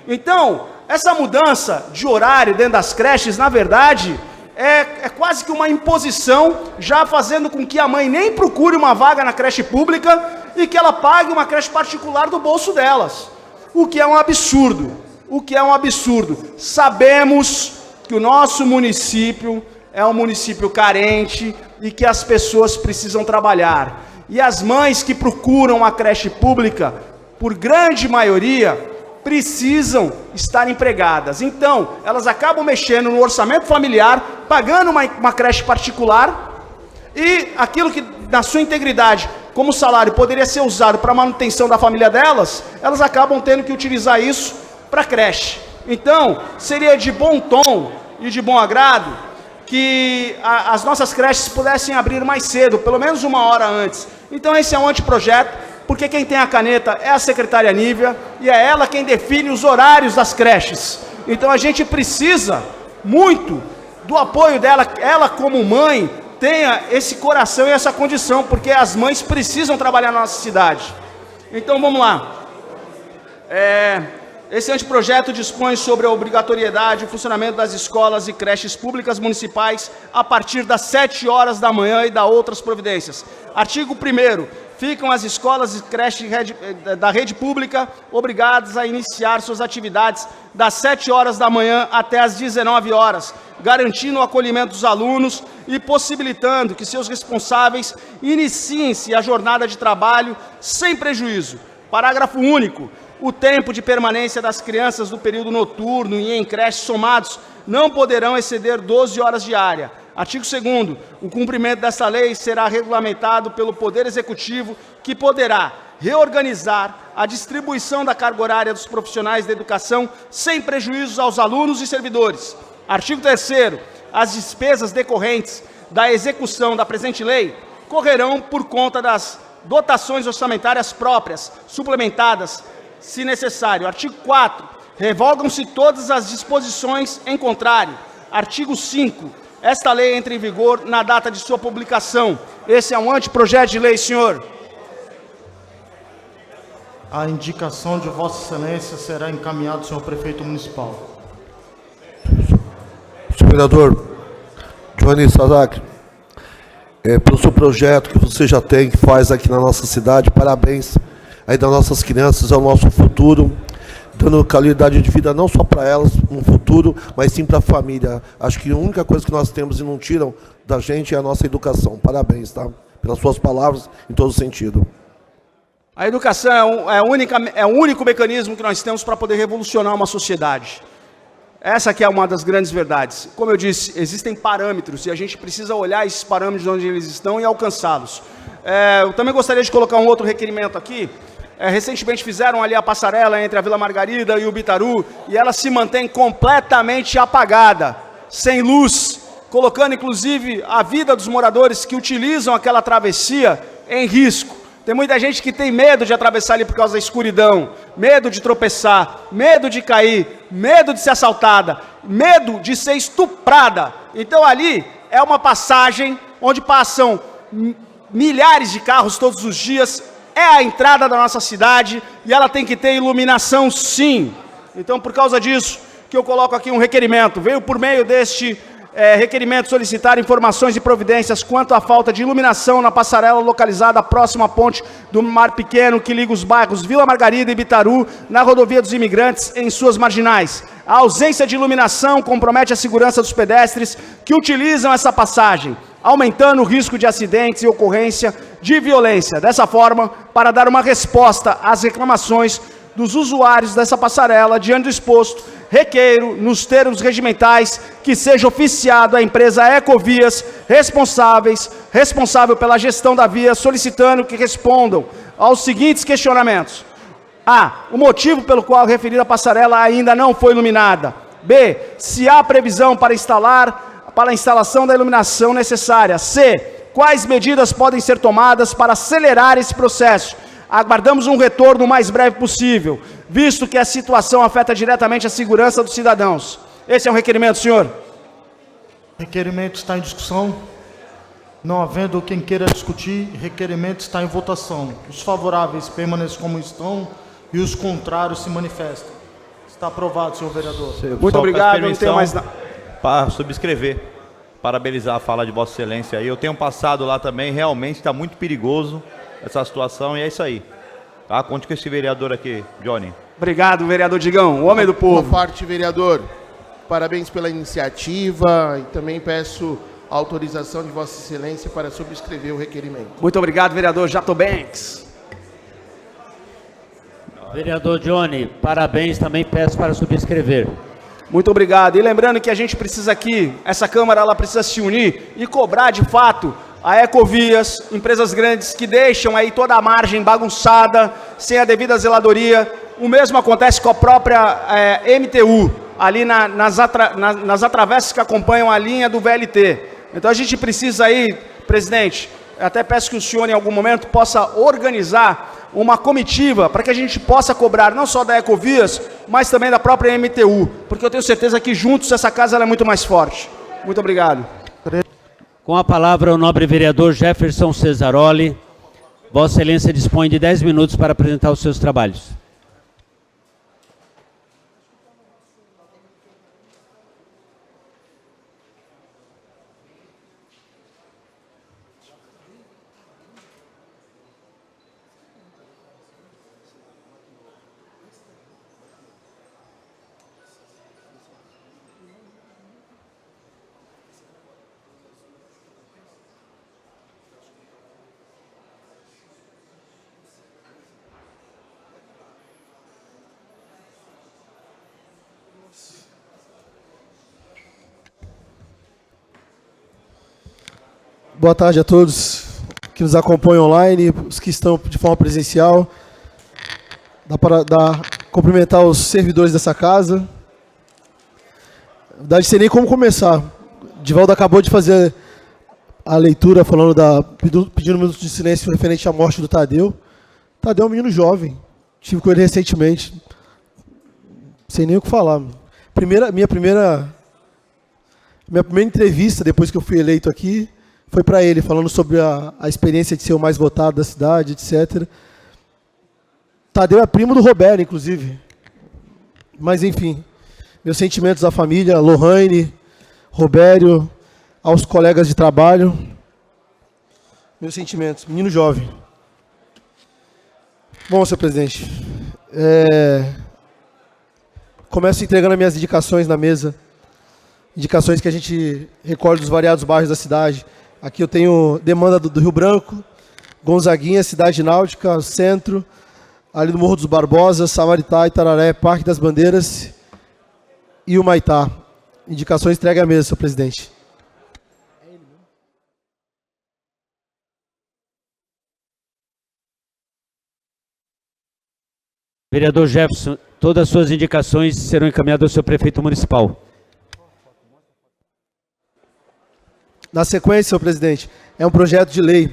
Então, essa mudança de horário dentro das creches, na verdade, é quase que uma imposição, já fazendo com que a mãe nem procure uma vaga na creche pública e que ela pague uma creche particular do bolso delas. O que é um absurdo. O que é um absurdo. Sabemos que o nosso município é um município carente e que as pessoas precisam trabalhar. E as mães que procuram a creche pública, por grande maioria, precisam estar empregadas. Então, elas acabam mexendo no orçamento familiar, pagando uma creche particular, e aquilo que, na sua integridade, como salário, poderia ser usado para a manutenção da família delas, elas acabam tendo que utilizar isso para creche. Então, seria de bom tom e de bom agrado que as nossas creches pudessem abrir mais cedo, pelo menos 1 hora antes. Então, esse é um anteprojeto, porque quem tem a caneta é a secretária Nívia, e é ela quem define os horários das creches. Então, a gente precisa muito do apoio dela, ela como mãe, tenha esse coração e essa condição, porque as mães precisam trabalhar na nossa cidade. Então, vamos lá. Esse anteprojeto dispõe sobre a obrigatoriedade e o funcionamento das escolas e creches públicas municipais a partir das 7 horas da manhã e da outras providências. Artigo 1º. Ficam as escolas e creches da rede pública obrigadas a iniciar suas atividades das 7 horas da manhã até as 19 horas, garantindo o acolhimento dos alunos e possibilitando que seus responsáveis iniciem-se a jornada de trabalho sem prejuízo. Parágrafo único. O tempo de permanência das crianças no período noturno e em creches somados não poderão exceder 12 horas diárias. Artigo 2º. O cumprimento desta lei será regulamentado pelo Poder Executivo, que poderá reorganizar a distribuição da carga horária dos profissionais da educação sem prejuízos aos alunos e servidores. Artigo 3º. As despesas decorrentes da execução da presente lei correrão por conta das dotações orçamentárias próprias, suplementadas, se necessário. Artigo 4º. Revogam-se todas as disposições em contrário. Artigo 5º. Esta lei entra em vigor na data de sua publicação. Esse é um anteprojeto de lei, senhor. A indicação de Vossa Excelência será encaminhada ao senhor prefeito municipal. Senhor vereador Johnny Sazak, pelo seu projeto que você já tem, que faz aqui na nossa cidade, parabéns aí das nossas crianças, ao nosso futuro, dando qualidade de vida não só para elas no futuro, mas sim para a família. Acho que a única coisa que nós temos e não tiram da gente é a nossa educação. Parabéns, tá? Pelas suas palavras, em todo sentido. A educação é o único mecanismo que nós temos para poder revolucionar uma sociedade. Essa aqui é uma das grandes verdades. Como eu disse, existem parâmetros e a gente precisa olhar esses parâmetros onde eles estão e alcançá-los. Eu também gostaria de colocar um outro requerimento aqui. Recentemente fizeram ali a passarela entre a Vila Margarida e o Bitaru, e ela se mantém completamente apagada, sem luz, colocando inclusive a vida dos moradores que utilizam aquela travessia em risco. Tem muita gente que tem medo de atravessar ali por causa da escuridão, medo de tropeçar, medo de cair, medo de ser assaltada, medo de ser estuprada. Então ali é uma passagem onde passam milhares de carros todos os dias, é a entrada da nossa cidade e ela tem que ter iluminação, sim. Então, por causa disso, que eu coloco aqui um requerimento. Veio por meio deste requerimento solicitar informações e providências quanto à falta de iluminação na passarela localizada próxima à ponte do Mar Pequeno, que liga os bairros Vila Margarida e Bitaru, na rodovia dos imigrantes, em suas marginais. A ausência de iluminação compromete a segurança dos pedestres que utilizam essa passagem, aumentando o risco de acidentes e ocorrência de violência. Dessa forma, para dar uma resposta às reclamações dos usuários dessa passarela, diante do exposto, requeiro, nos termos regimentais, que seja oficiado a empresa Ecovias responsável pela gestão da via, solicitando que respondam aos seguintes questionamentos. A. O motivo pelo qual a referida passarela ainda não foi iluminada. B. Se há previsão para a instalação da iluminação necessária. C. Quais medidas podem ser tomadas para acelerar esse processo? Aguardamos um retorno o mais breve possível, visto que a situação afeta diretamente a segurança dos cidadãos. Esse é um requerimento, senhor. Requerimento está em discussão. Não havendo quem queira discutir, requerimento está em votação. Os favoráveis permaneçam como estão e os contrários se manifestam. Está aprovado, senhor vereador. Muito obrigado, não tenho mais para subscrever, parabenizar a fala de Vossa Excelência aí. Eu tenho passado lá também, realmente está muito perigoso essa situação e é isso aí. Tá? Conte com esse vereador aqui, Johnny. Obrigado, vereador Digão, o homem do povo. Boa parte, vereador. Parabéns pela iniciativa e também peço a autorização de Vossa Excelência para subscrever o requerimento. Muito obrigado, vereador Jato Banks. Vereador Johnny, parabéns, também peço para subscrever. Muito obrigado. E lembrando que a gente precisa aqui, essa Câmara ela precisa se unir e cobrar de fato a Ecovias, empresas grandes que deixam aí toda a margem bagunçada, sem a devida zeladoria. O mesmo acontece com a própria MTU, ali nas atravessas que acompanham a linha do VLT. Então a gente precisa aí, presidente, até peço que o senhor em algum momento possa organizar uma comitiva para que a gente possa cobrar não só da Ecovias, mas também da própria MTU, porque eu tenho certeza que juntos essa casa ela é muito mais forte. Muito obrigado. Com a palavra o nobre vereador Jefferson Cesaroli. Vossa Excelência dispõe de 10 minutos para apresentar os seus trabalhos. Boa tarde a todos que nos acompanham online, os que estão de forma presencial. Dá para cumprimentar os servidores dessa casa. Na verdade, não sei nem como começar. Divaldo acabou de fazer a leitura falando pedindo um minuto de silêncio referente à morte do Tadeu. Tadeu é um menino jovem. Estive com ele recentemente. Não sei nem o que falar. Minha primeira entrevista, depois que eu fui eleito aqui, foi para ele, falando sobre a experiência de ser o mais votado da cidade, etc. Tadeu é primo do Roberto, inclusive. Mas, enfim, meus sentimentos à família, Lohane, Robério, aos colegas de trabalho. Meus sentimentos, menino jovem. Bom, senhor presidente, começo entregando as minhas indicações na mesa. Indicações que a gente recolhe dos variados bairros da cidade. Aqui eu tenho demanda do Rio Branco, Gonzaguinha, Cidade Náutica, Centro, ali do Morro dos Barbosa, Samaritá, Itararé, Parque das Bandeiras e o Maitá. Indicações entregue à mesa, senhor presidente. Vereador Jefferson, todas as suas indicações serão encaminhadas ao seu prefeito municipal. Na sequência, senhor presidente, é um projeto de lei.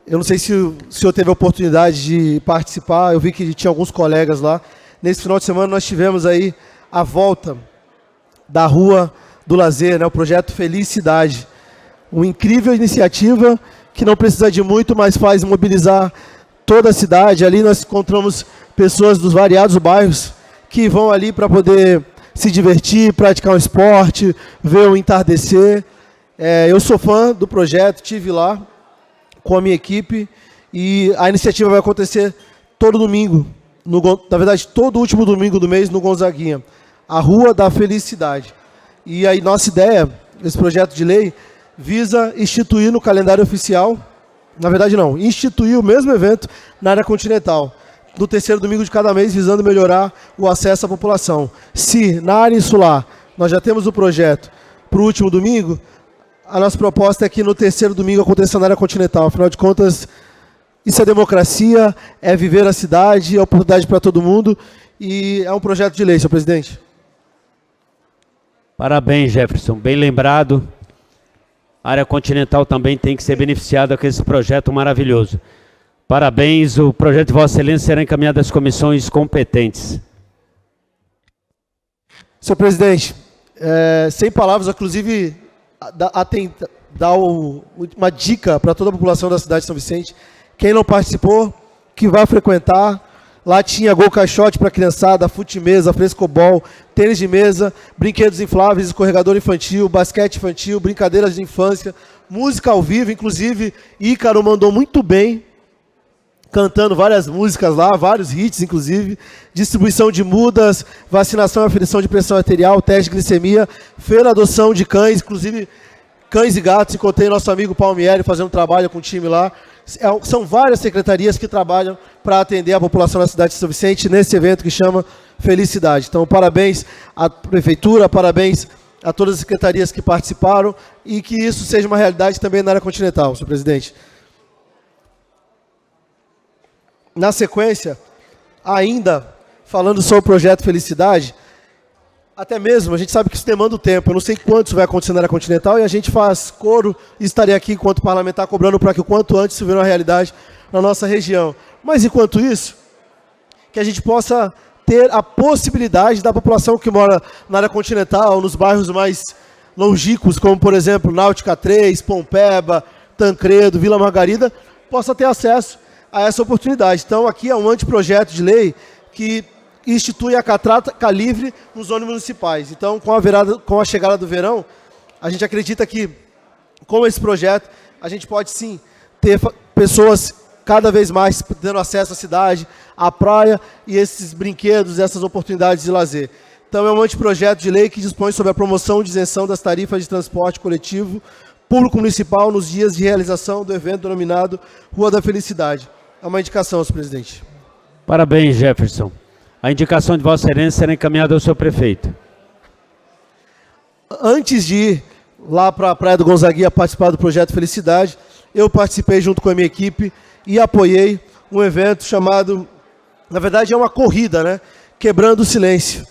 Eu não sei se o senhor teve a oportunidade de participar, eu vi que tinha alguns colegas lá. Nesse final de semana nós tivemos aí a volta da Rua do Lazer, né, o projeto Felicidade. Uma incrível iniciativa que não precisa de muito, mas faz mobilizar toda a cidade. Ali nós encontramos pessoas dos variados bairros que vão ali para poder se divertir, praticar um esporte, ver o entardecer. Eu sou fã do projeto, estive lá com a minha equipe e a iniciativa vai acontecer todo domingo, na verdade todo último domingo do mês no Gonzaguinha, a Rua da Felicidade. E aí nossa ideia, esse projeto de lei, visa instituir no calendário oficial, na verdade não, instituir o mesmo evento na área continental, no terceiro domingo de cada mês, visando melhorar o acesso à população. Se na área insular nós já temos o projeto para o último domingo, a nossa proposta é que no terceiro domingo aconteça na área continental. Afinal de contas, isso é democracia, é viver a cidade, é oportunidade para todo mundo e é um projeto de lei, senhor presidente. Parabéns, Jefferson. Bem lembrado. A área continental também tem que ser beneficiada com esse projeto maravilhoso. Parabéns. O projeto de Vossa Excelência será encaminhado às comissões competentes. Senhor presidente, sem palavras, inclusive... dar uma dica para toda a população da cidade de São Vicente. Quem não participou, que vai frequentar. Lá tinha gol caixote para criançada, fute-mesa, frescobol, tênis de mesa, brinquedos infláveis, escorregador infantil, basquete infantil, brincadeiras de infância, música ao vivo. Inclusive, Ícaro mandou muito bem, cantando várias músicas lá, vários hits, inclusive. Distribuição de mudas, vacinação e aferição de pressão arterial, teste de glicemia, feira adoção de cães, inclusive cães e gatos. Encontrei nosso amigo Palmieri fazendo trabalho com o time lá. São várias secretarias que trabalham para atender a população da cidade de São Vicente nesse evento que chama Felicidade. Então, parabéns à Prefeitura, parabéns a todas as secretarias que participaram e que isso seja uma realidade também na área continental, senhor presidente. Na sequência, ainda falando sobre o projeto Felicidade, até mesmo, a gente sabe que isso demanda o tempo. Eu não sei quanto isso vai acontecer na área continental e a gente faz coro e estarei aqui enquanto parlamentar cobrando para que o quanto antes isso vire uma realidade na nossa região. Mas enquanto isso, que a gente possa ter a possibilidade da população que mora na área continental, nos bairros mais longínquos, como por exemplo Náutica 3, Pompeba, Tancredo, Vila Margarida, possa ter acesso a essa oportunidade. Então aqui é um anteprojeto de lei que institui a catraca livre nos ônibus municipais. Então, com a chegada do verão, a gente acredita que, com esse projeto, a gente pode sim ter pessoas cada vez mais tendo acesso à cidade, à praia e esses brinquedos, essas oportunidades de lazer. Então, é um anteprojeto de lei que dispõe sobre a promoção de isenção das tarifas de transporte coletivo público municipal nos dias de realização do evento denominado Rua da Felicidade. É uma indicação, senhor presidente. Parabéns, Jefferson. A indicação de Vossa Excelência será encaminhada ao senhor prefeito. Antes de ir lá para a Praia do Gonzaguinha participar do projeto Felicidade, eu participei junto com a minha equipe e apoiei um evento chamado, na verdade é uma corrida, né? Quebrando o Silêncio.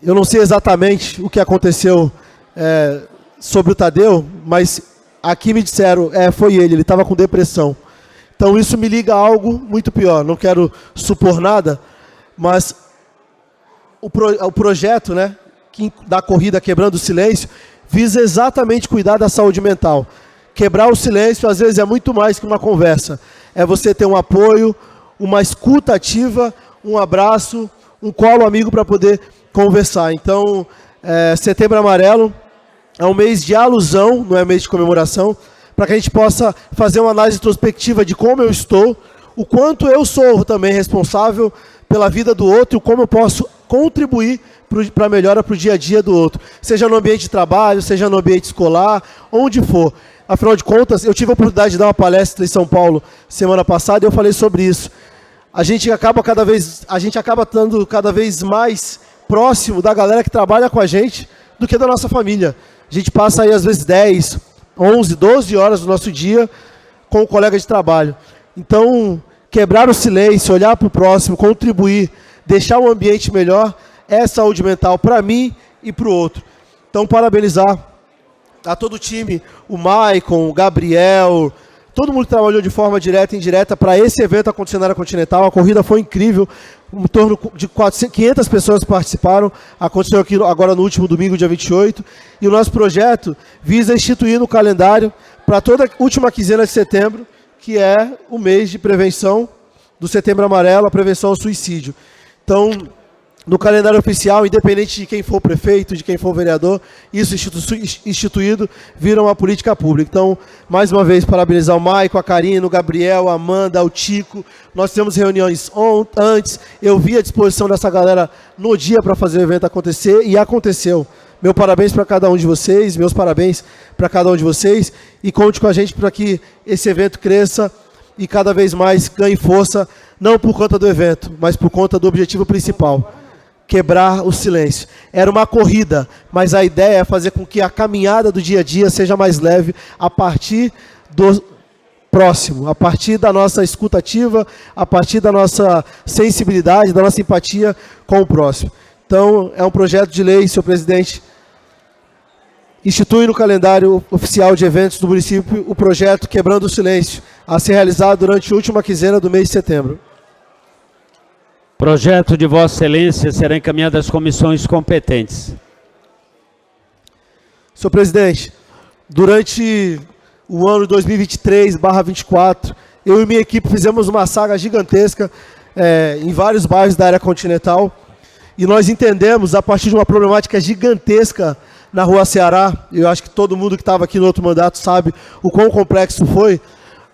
Eu não sei exatamente o que aconteceu sobre o Tadeu, mas aqui me disseram, foi ele estava com depressão. Então isso me liga a algo muito pior, não quero supor nada, mas o projeto, né, da corrida Quebrando o Silêncio visa exatamente cuidar da saúde mental. Quebrar o silêncio, às vezes, é muito mais que uma conversa. É você ter um apoio, uma escuta ativa, um abraço, um colo amigo para poder conversar. Então, Setembro Amarelo é um mês de alusão, não é mês de comemoração, para que a gente possa fazer uma análise introspectiva de como eu estou, o quanto eu sou também responsável pela vida do outro e como eu posso contribuir para a melhora para o dia a dia do outro. Seja no ambiente de trabalho, seja no ambiente escolar, onde for. Afinal de contas, eu tive a oportunidade de dar uma palestra em São Paulo semana passada e eu falei sobre isso. A gente acaba estando cada vez mais próximo da galera que trabalha com a gente do que da nossa família. A gente passa aí às vezes 10, 11, 12 horas do nosso dia com o colega de trabalho. Então, quebrar o silêncio, olhar para o próximo, contribuir, deixar o ambiente melhor, é saúde mental para mim e para o outro. Então, parabenizar a todo o time, o Maicon, o Gabriel, todo mundo que trabalhou de forma direta e indireta para esse evento acontecer na área continental. A corrida foi incrível, em torno de 500 pessoas participaram, aconteceu aqui agora no último domingo, dia 28, e o nosso projeto visa instituir no calendário para toda a última quinzena de setembro, que é o mês de prevenção do Setembro Amarelo, a prevenção ao suicídio. Então, no calendário oficial, independente de quem for prefeito, de quem for vereador, isso instituído vira uma política pública. Então, mais uma vez, parabenizar o Maico, a Karina, o Gabriel, a Amanda, o Tico. Nós tivemos reuniões antes, eu vi a disposição dessa galera no dia para fazer o evento acontecer, e aconteceu. Meu parabéns para cada um de vocês, meus parabéns para cada um de vocês, e conte com a gente para que esse evento cresça e cada vez mais ganhe força, não por conta do evento, mas por conta do objetivo principal, quebrar o silêncio. Era uma corrida, mas a ideia é fazer com que a caminhada do dia a dia seja mais leve a partir do próximo, a partir da nossa escuta ativa, a partir da nossa sensibilidade, da nossa empatia com o próximo. Então, é um projeto de lei, senhor presidente, institui no calendário oficial de eventos do município o projeto Quebrando o Silêncio, a ser realizado durante a última quinzena do mês de setembro. Projeto de Vossa Excelência será encaminhado às comissões competentes. Senhor presidente, durante o ano 2023/24, eu e minha equipe fizemos uma saga gigantesca em vários bairros da área continental, e nós entendemos, a partir de uma problemática gigantesca na Rua Ceará, eu acho que todo mundo que estava aqui no outro mandato sabe o quão complexo foi,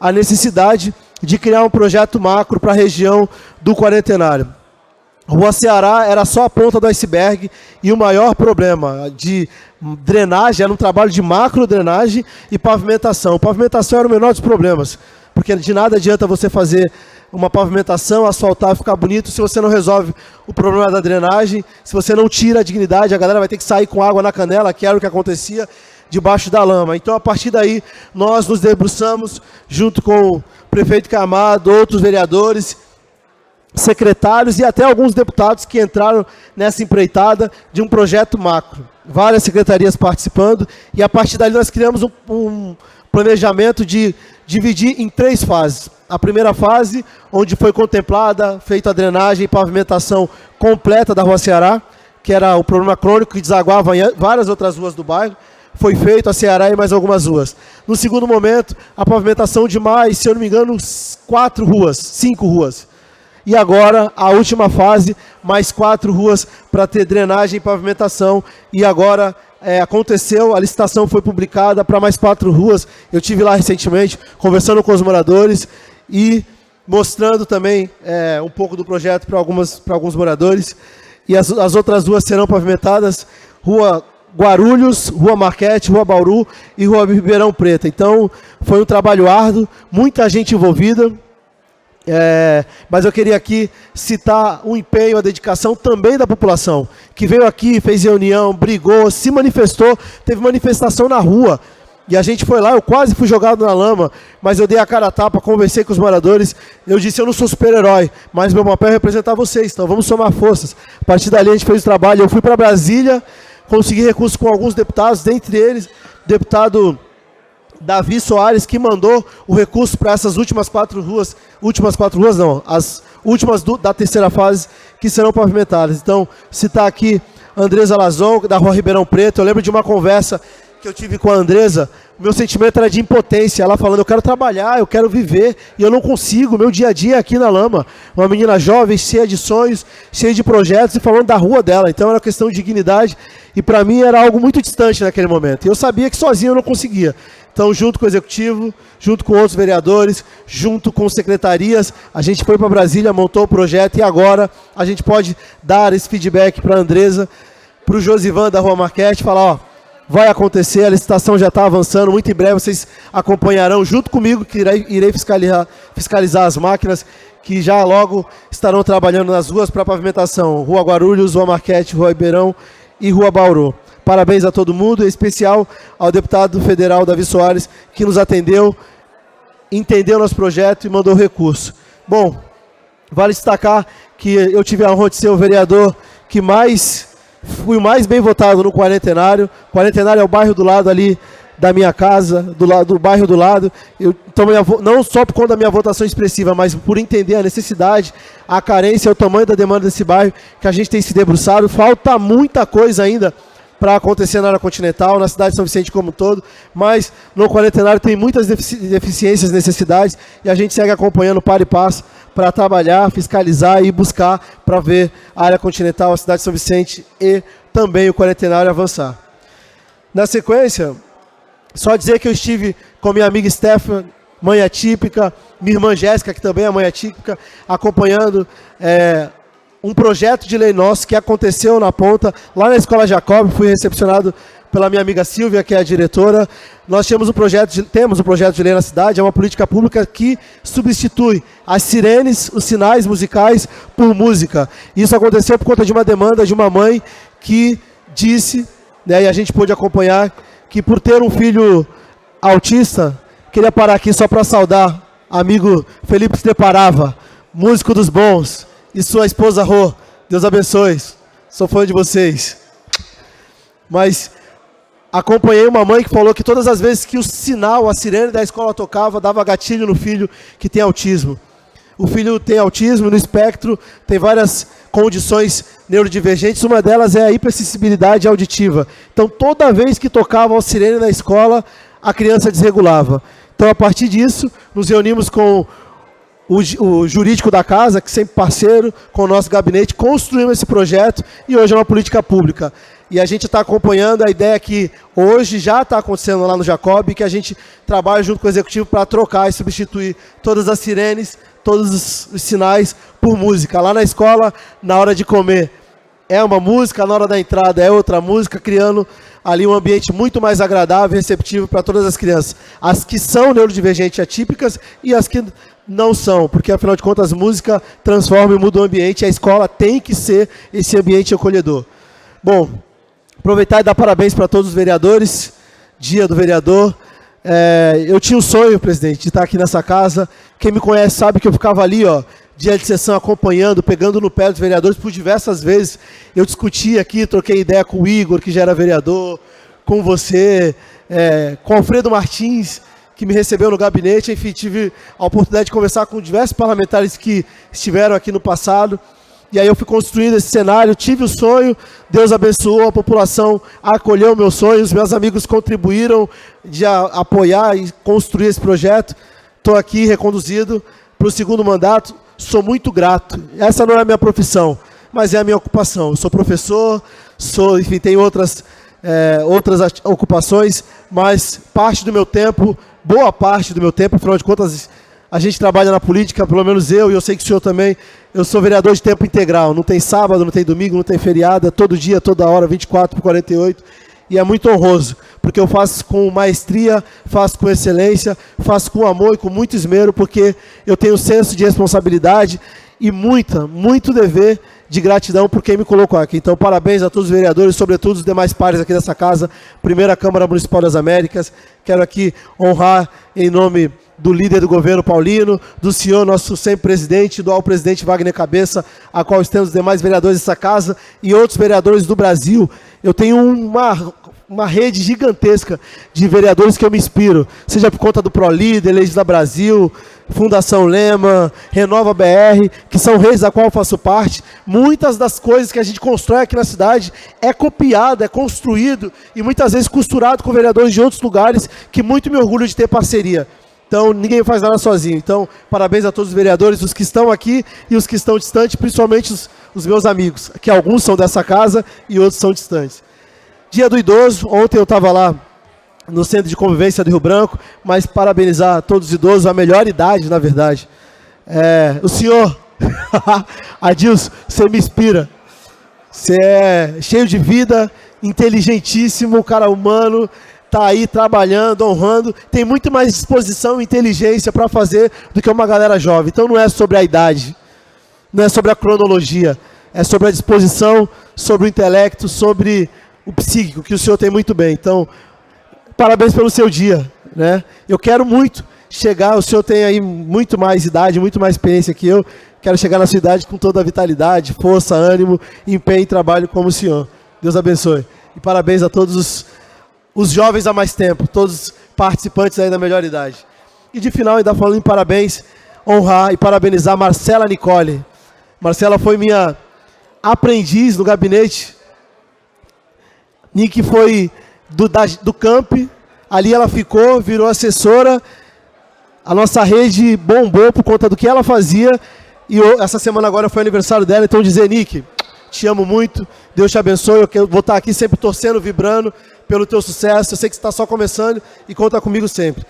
a necessidade de criar um projeto macro para a região do Quarentenário. Rua Ceará era só a ponta do iceberg, e o maior problema de drenagem era um trabalho de macro drenagem e pavimentação. Pavimentação era o menor dos problemas, porque de nada adianta você fazer uma pavimentação, asfaltar, ficar bonito, se você não resolve o problema da drenagem, se você não tira a dignidade, a galera vai ter que sair com água na canela, que era o que acontecia debaixo da lama. Então, a partir daí, nós nos debruçamos, junto com o prefeito Camado, outros vereadores, secretários e até alguns deputados que entraram nessa empreitada de um projeto macro. Várias secretarias participando, e a partir daí nós criamos um planejamento de dividir em 3 fases. A primeira fase, onde foi contemplada, feita a drenagem e pavimentação completa da Rua Ceará, que era o problema crônico que desaguava em várias outras ruas do bairro, foi feito a Ceará e mais algumas ruas. No segundo momento, a pavimentação de mais, se eu não me engano, 5 ruas. E agora, a última fase, mais 4 ruas para ter drenagem e pavimentação. E agora aconteceu, a licitação foi publicada para mais 4 ruas. Eu estive lá recentemente, conversando com os moradores e mostrando também um pouco do projeto para alguns moradores. E as outras ruas serão pavimentadas, Rua Guarulhos, Rua Marquete, Rua Bauru e Rua Ribeirão Preto. Então, foi um trabalho árduo, muita gente envolvida. Mas eu queria aqui citar o empenho, a dedicação também da população, que veio aqui, fez reunião, brigou, se manifestou, teve manifestação na rua, e a gente foi lá, eu quase fui jogado na lama, mas eu dei a cara a tapa, conversei com os moradores, eu disse, eu não sou super-herói, mas meu papel é representar vocês, então vamos somar forças. A partir dali a gente fez o trabalho, eu fui para Brasília, consegui recursos com alguns deputados, dentre eles, deputado Davi Soares, que mandou o recurso para essas últimas 4 ruas, as últimas da terceira fase, que serão pavimentadas. Então, citar aqui a Andresa Lazon, da Rua Ribeirão Preto. Eu lembro de uma conversa que eu tive com a Andresa, o meu sentimento era de impotência, ela falando, eu quero trabalhar, eu quero viver, e eu não consigo, meu dia a dia é aqui na lama. Uma menina jovem, cheia de sonhos, cheia de projetos, e falando da rua dela. Então era questão de dignidade, e para mim era algo muito distante naquele momento. E eu sabia que sozinho eu não conseguia. Então, junto com o Executivo, junto com outros vereadores, junto com secretarias, a gente foi para Brasília, montou o projeto, e agora a gente pode dar esse feedback para a Andresa, para o Josivan da Rua Marquete, falar, ó, vai acontecer, a licitação já está avançando, muito em breve vocês acompanharão, junto comigo, que irei fiscalizar as máquinas, que já logo estarão trabalhando nas ruas para pavimentação, Rua Guarulhos, Rua Marquete, Rua Ribeirão e Rua Bauru. Parabéns a todo mundo, em especial ao deputado federal Davi Soares, que nos atendeu, entendeu nosso projeto e mandou recurso. Bom, vale destacar que eu tive a honra de ser o vereador que fui o mais bem votado no Quarentenário. Quarentenário é o bairro do lado ali da minha casa, do bairro do lado. Então, não só por conta da minha votação expressiva, mas por entender a necessidade, a carência, o tamanho da demanda desse bairro, que a gente tem se debruçado. Falta muita coisa ainda para acontecer na área continental, na cidade de São Vicente como um todo, mas no Quarentenário tem muitas deficiências, necessidades, e a gente segue acompanhando par e passo para trabalhar, fiscalizar e buscar para ver a área continental, a cidade de São Vicente e também o Quarentenário avançar. Na sequência, só dizer que eu estive com minha amiga Stephanie, mãe atípica, minha irmã Jéssica, que também é mãe atípica, acompanhando um projeto de lei nosso que aconteceu na ponta, lá na Escola Jacob. Fui recepcionado pela minha amiga Silvia, que é a diretora. Nós temos um projeto de lei na cidade, é uma política pública que substitui as sirenes, os sinais musicais, por música. Isso aconteceu por conta de uma demanda de uma mãe que disse, né, e a gente pôde acompanhar, que por ter um filho autista, queria parar aqui só para saudar amigo Felipe Steparava, músico dos bons, e sua esposa Rô, Deus abençoe, sou fã de vocês. Mas acompanhei uma mãe que falou que todas as vezes que o sinal, a sirene da escola tocava, dava gatilho no filho que tem autismo. O filho tem autismo, no espectro, tem várias condições neurodivergentes, uma delas é a hipersensibilidade auditiva. Então, toda vez que tocava a sirene na escola, a criança desregulava. Então, a partir disso, nos reunimos com o jurídico da casa, que sempre parceiro com o nosso gabinete, construímos esse projeto e hoje é uma política pública. E a gente está acompanhando a ideia que hoje já está acontecendo lá no Jacob, que a gente trabalha junto com o executivo para trocar e substituir todas as sirenes, todos os sinais por música. Lá na escola, na hora de comer, é uma música, na hora da entrada é outra música, criando ali um ambiente muito mais agradável e receptivo para todas as crianças. As que são neurodivergentes atípicas e as que não são, porque afinal de contas a música transforma e muda o ambiente, e a escola tem que ser esse ambiente acolhedor. Bom, aproveitar e dar parabéns para todos os vereadores, dia do vereador. Eu tinha um sonho, presidente, de estar aqui nessa casa. Quem me conhece sabe que eu ficava ali, ó, dia de sessão acompanhando, pegando no pé dos vereadores por diversas vezes. Eu discuti aqui, troquei ideia com o Igor, que já era vereador, com você, com o Alfredo Martins, que me recebeu no gabinete. Enfim, tive a oportunidade de conversar com diversos parlamentares que estiveram aqui no passado. E aí eu fui construindo esse cenário, tive o sonho, Deus abençoou, a população acolheu o meu sonho, os meus amigos contribuíram de apoiar e construir esse projeto. Estou aqui reconduzido para o segundo mandato, sou muito grato. Essa não é a minha profissão, mas é a minha ocupação. Eu sou professor, enfim, tenho outras ocupações, mas parte do meu tempo, boa parte do meu tempo, afinal de contas, a gente trabalha na política, pelo menos eu, e eu sei que o senhor também. Eu sou vereador de tempo integral, não tem sábado, não tem domingo, não tem feriado, é todo dia, toda hora, 24/48, e é muito honroso, porque eu faço com maestria, faço com excelência, faço com amor e com muito esmero, porque eu tenho senso de responsabilidade e muito dever de gratidão por quem me colocou aqui. Então, parabéns a todos os vereadores, sobretudo os demais pares aqui dessa casa, primeira Câmara Municipal das Américas. Quero aqui honrar em nome do líder do governo Paulino, do senhor, nosso sempre presidente, do ao presidente Wagner Cabeça, a qual temos os demais vereadores dessa casa e outros vereadores do Brasil. Eu tenho uma rede gigantesca de vereadores que eu me inspiro, seja por conta do ProLíder, Legisla Brasil, Fundação Lema, Renova BR, que são redes da qual eu faço parte. Muitas das coisas que a gente constrói aqui na cidade é copiado, é construído e muitas vezes costurado com vereadores de outros lugares, que muito me orgulho de ter parceria. Então, ninguém faz nada sozinho. Então, parabéns a todos os vereadores, os que estão aqui e os que estão distantes, principalmente os meus amigos, que alguns são dessa casa e outros são distantes. Dia do Idoso, ontem eu estava lá no Centro de Convivência do Rio Branco, mas parabenizar todos os idosos, a melhor idade, na verdade. O senhor, Adilson, você me inspira. Você é cheio de vida, inteligentíssimo, cara humano, está aí trabalhando, honrando, tem muito mais disposição e inteligência para fazer do que uma galera jovem. Então não é sobre a idade, não é sobre a cronologia, é sobre a disposição, sobre o intelecto, sobre o psíquico, que o senhor tem muito bem. Então, parabéns pelo seu dia, né? Eu quero muito chegar, o senhor tem aí muito mais idade, muito mais experiência que eu, quero chegar na sua idade com toda a vitalidade, força, ânimo, empenho e trabalho como o senhor. Deus abençoe. E parabéns a todos os jovens há mais tempo, todos os participantes aí da melhor idade. E de final, ainda falando em parabéns, honrar e parabenizar Marcela Nicole. Marcela foi minha aprendiz no gabinete. Nick foi do camp, ali ela ficou, virou assessora. A nossa rede bombou por conta do que ela fazia. E essa semana agora foi aniversário dela, então dizer, Nick, te amo muito, Deus te abençoe, eu vou estar aqui sempre torcendo, vibrando pelo teu sucesso, eu sei que você está só começando e conta comigo sempre.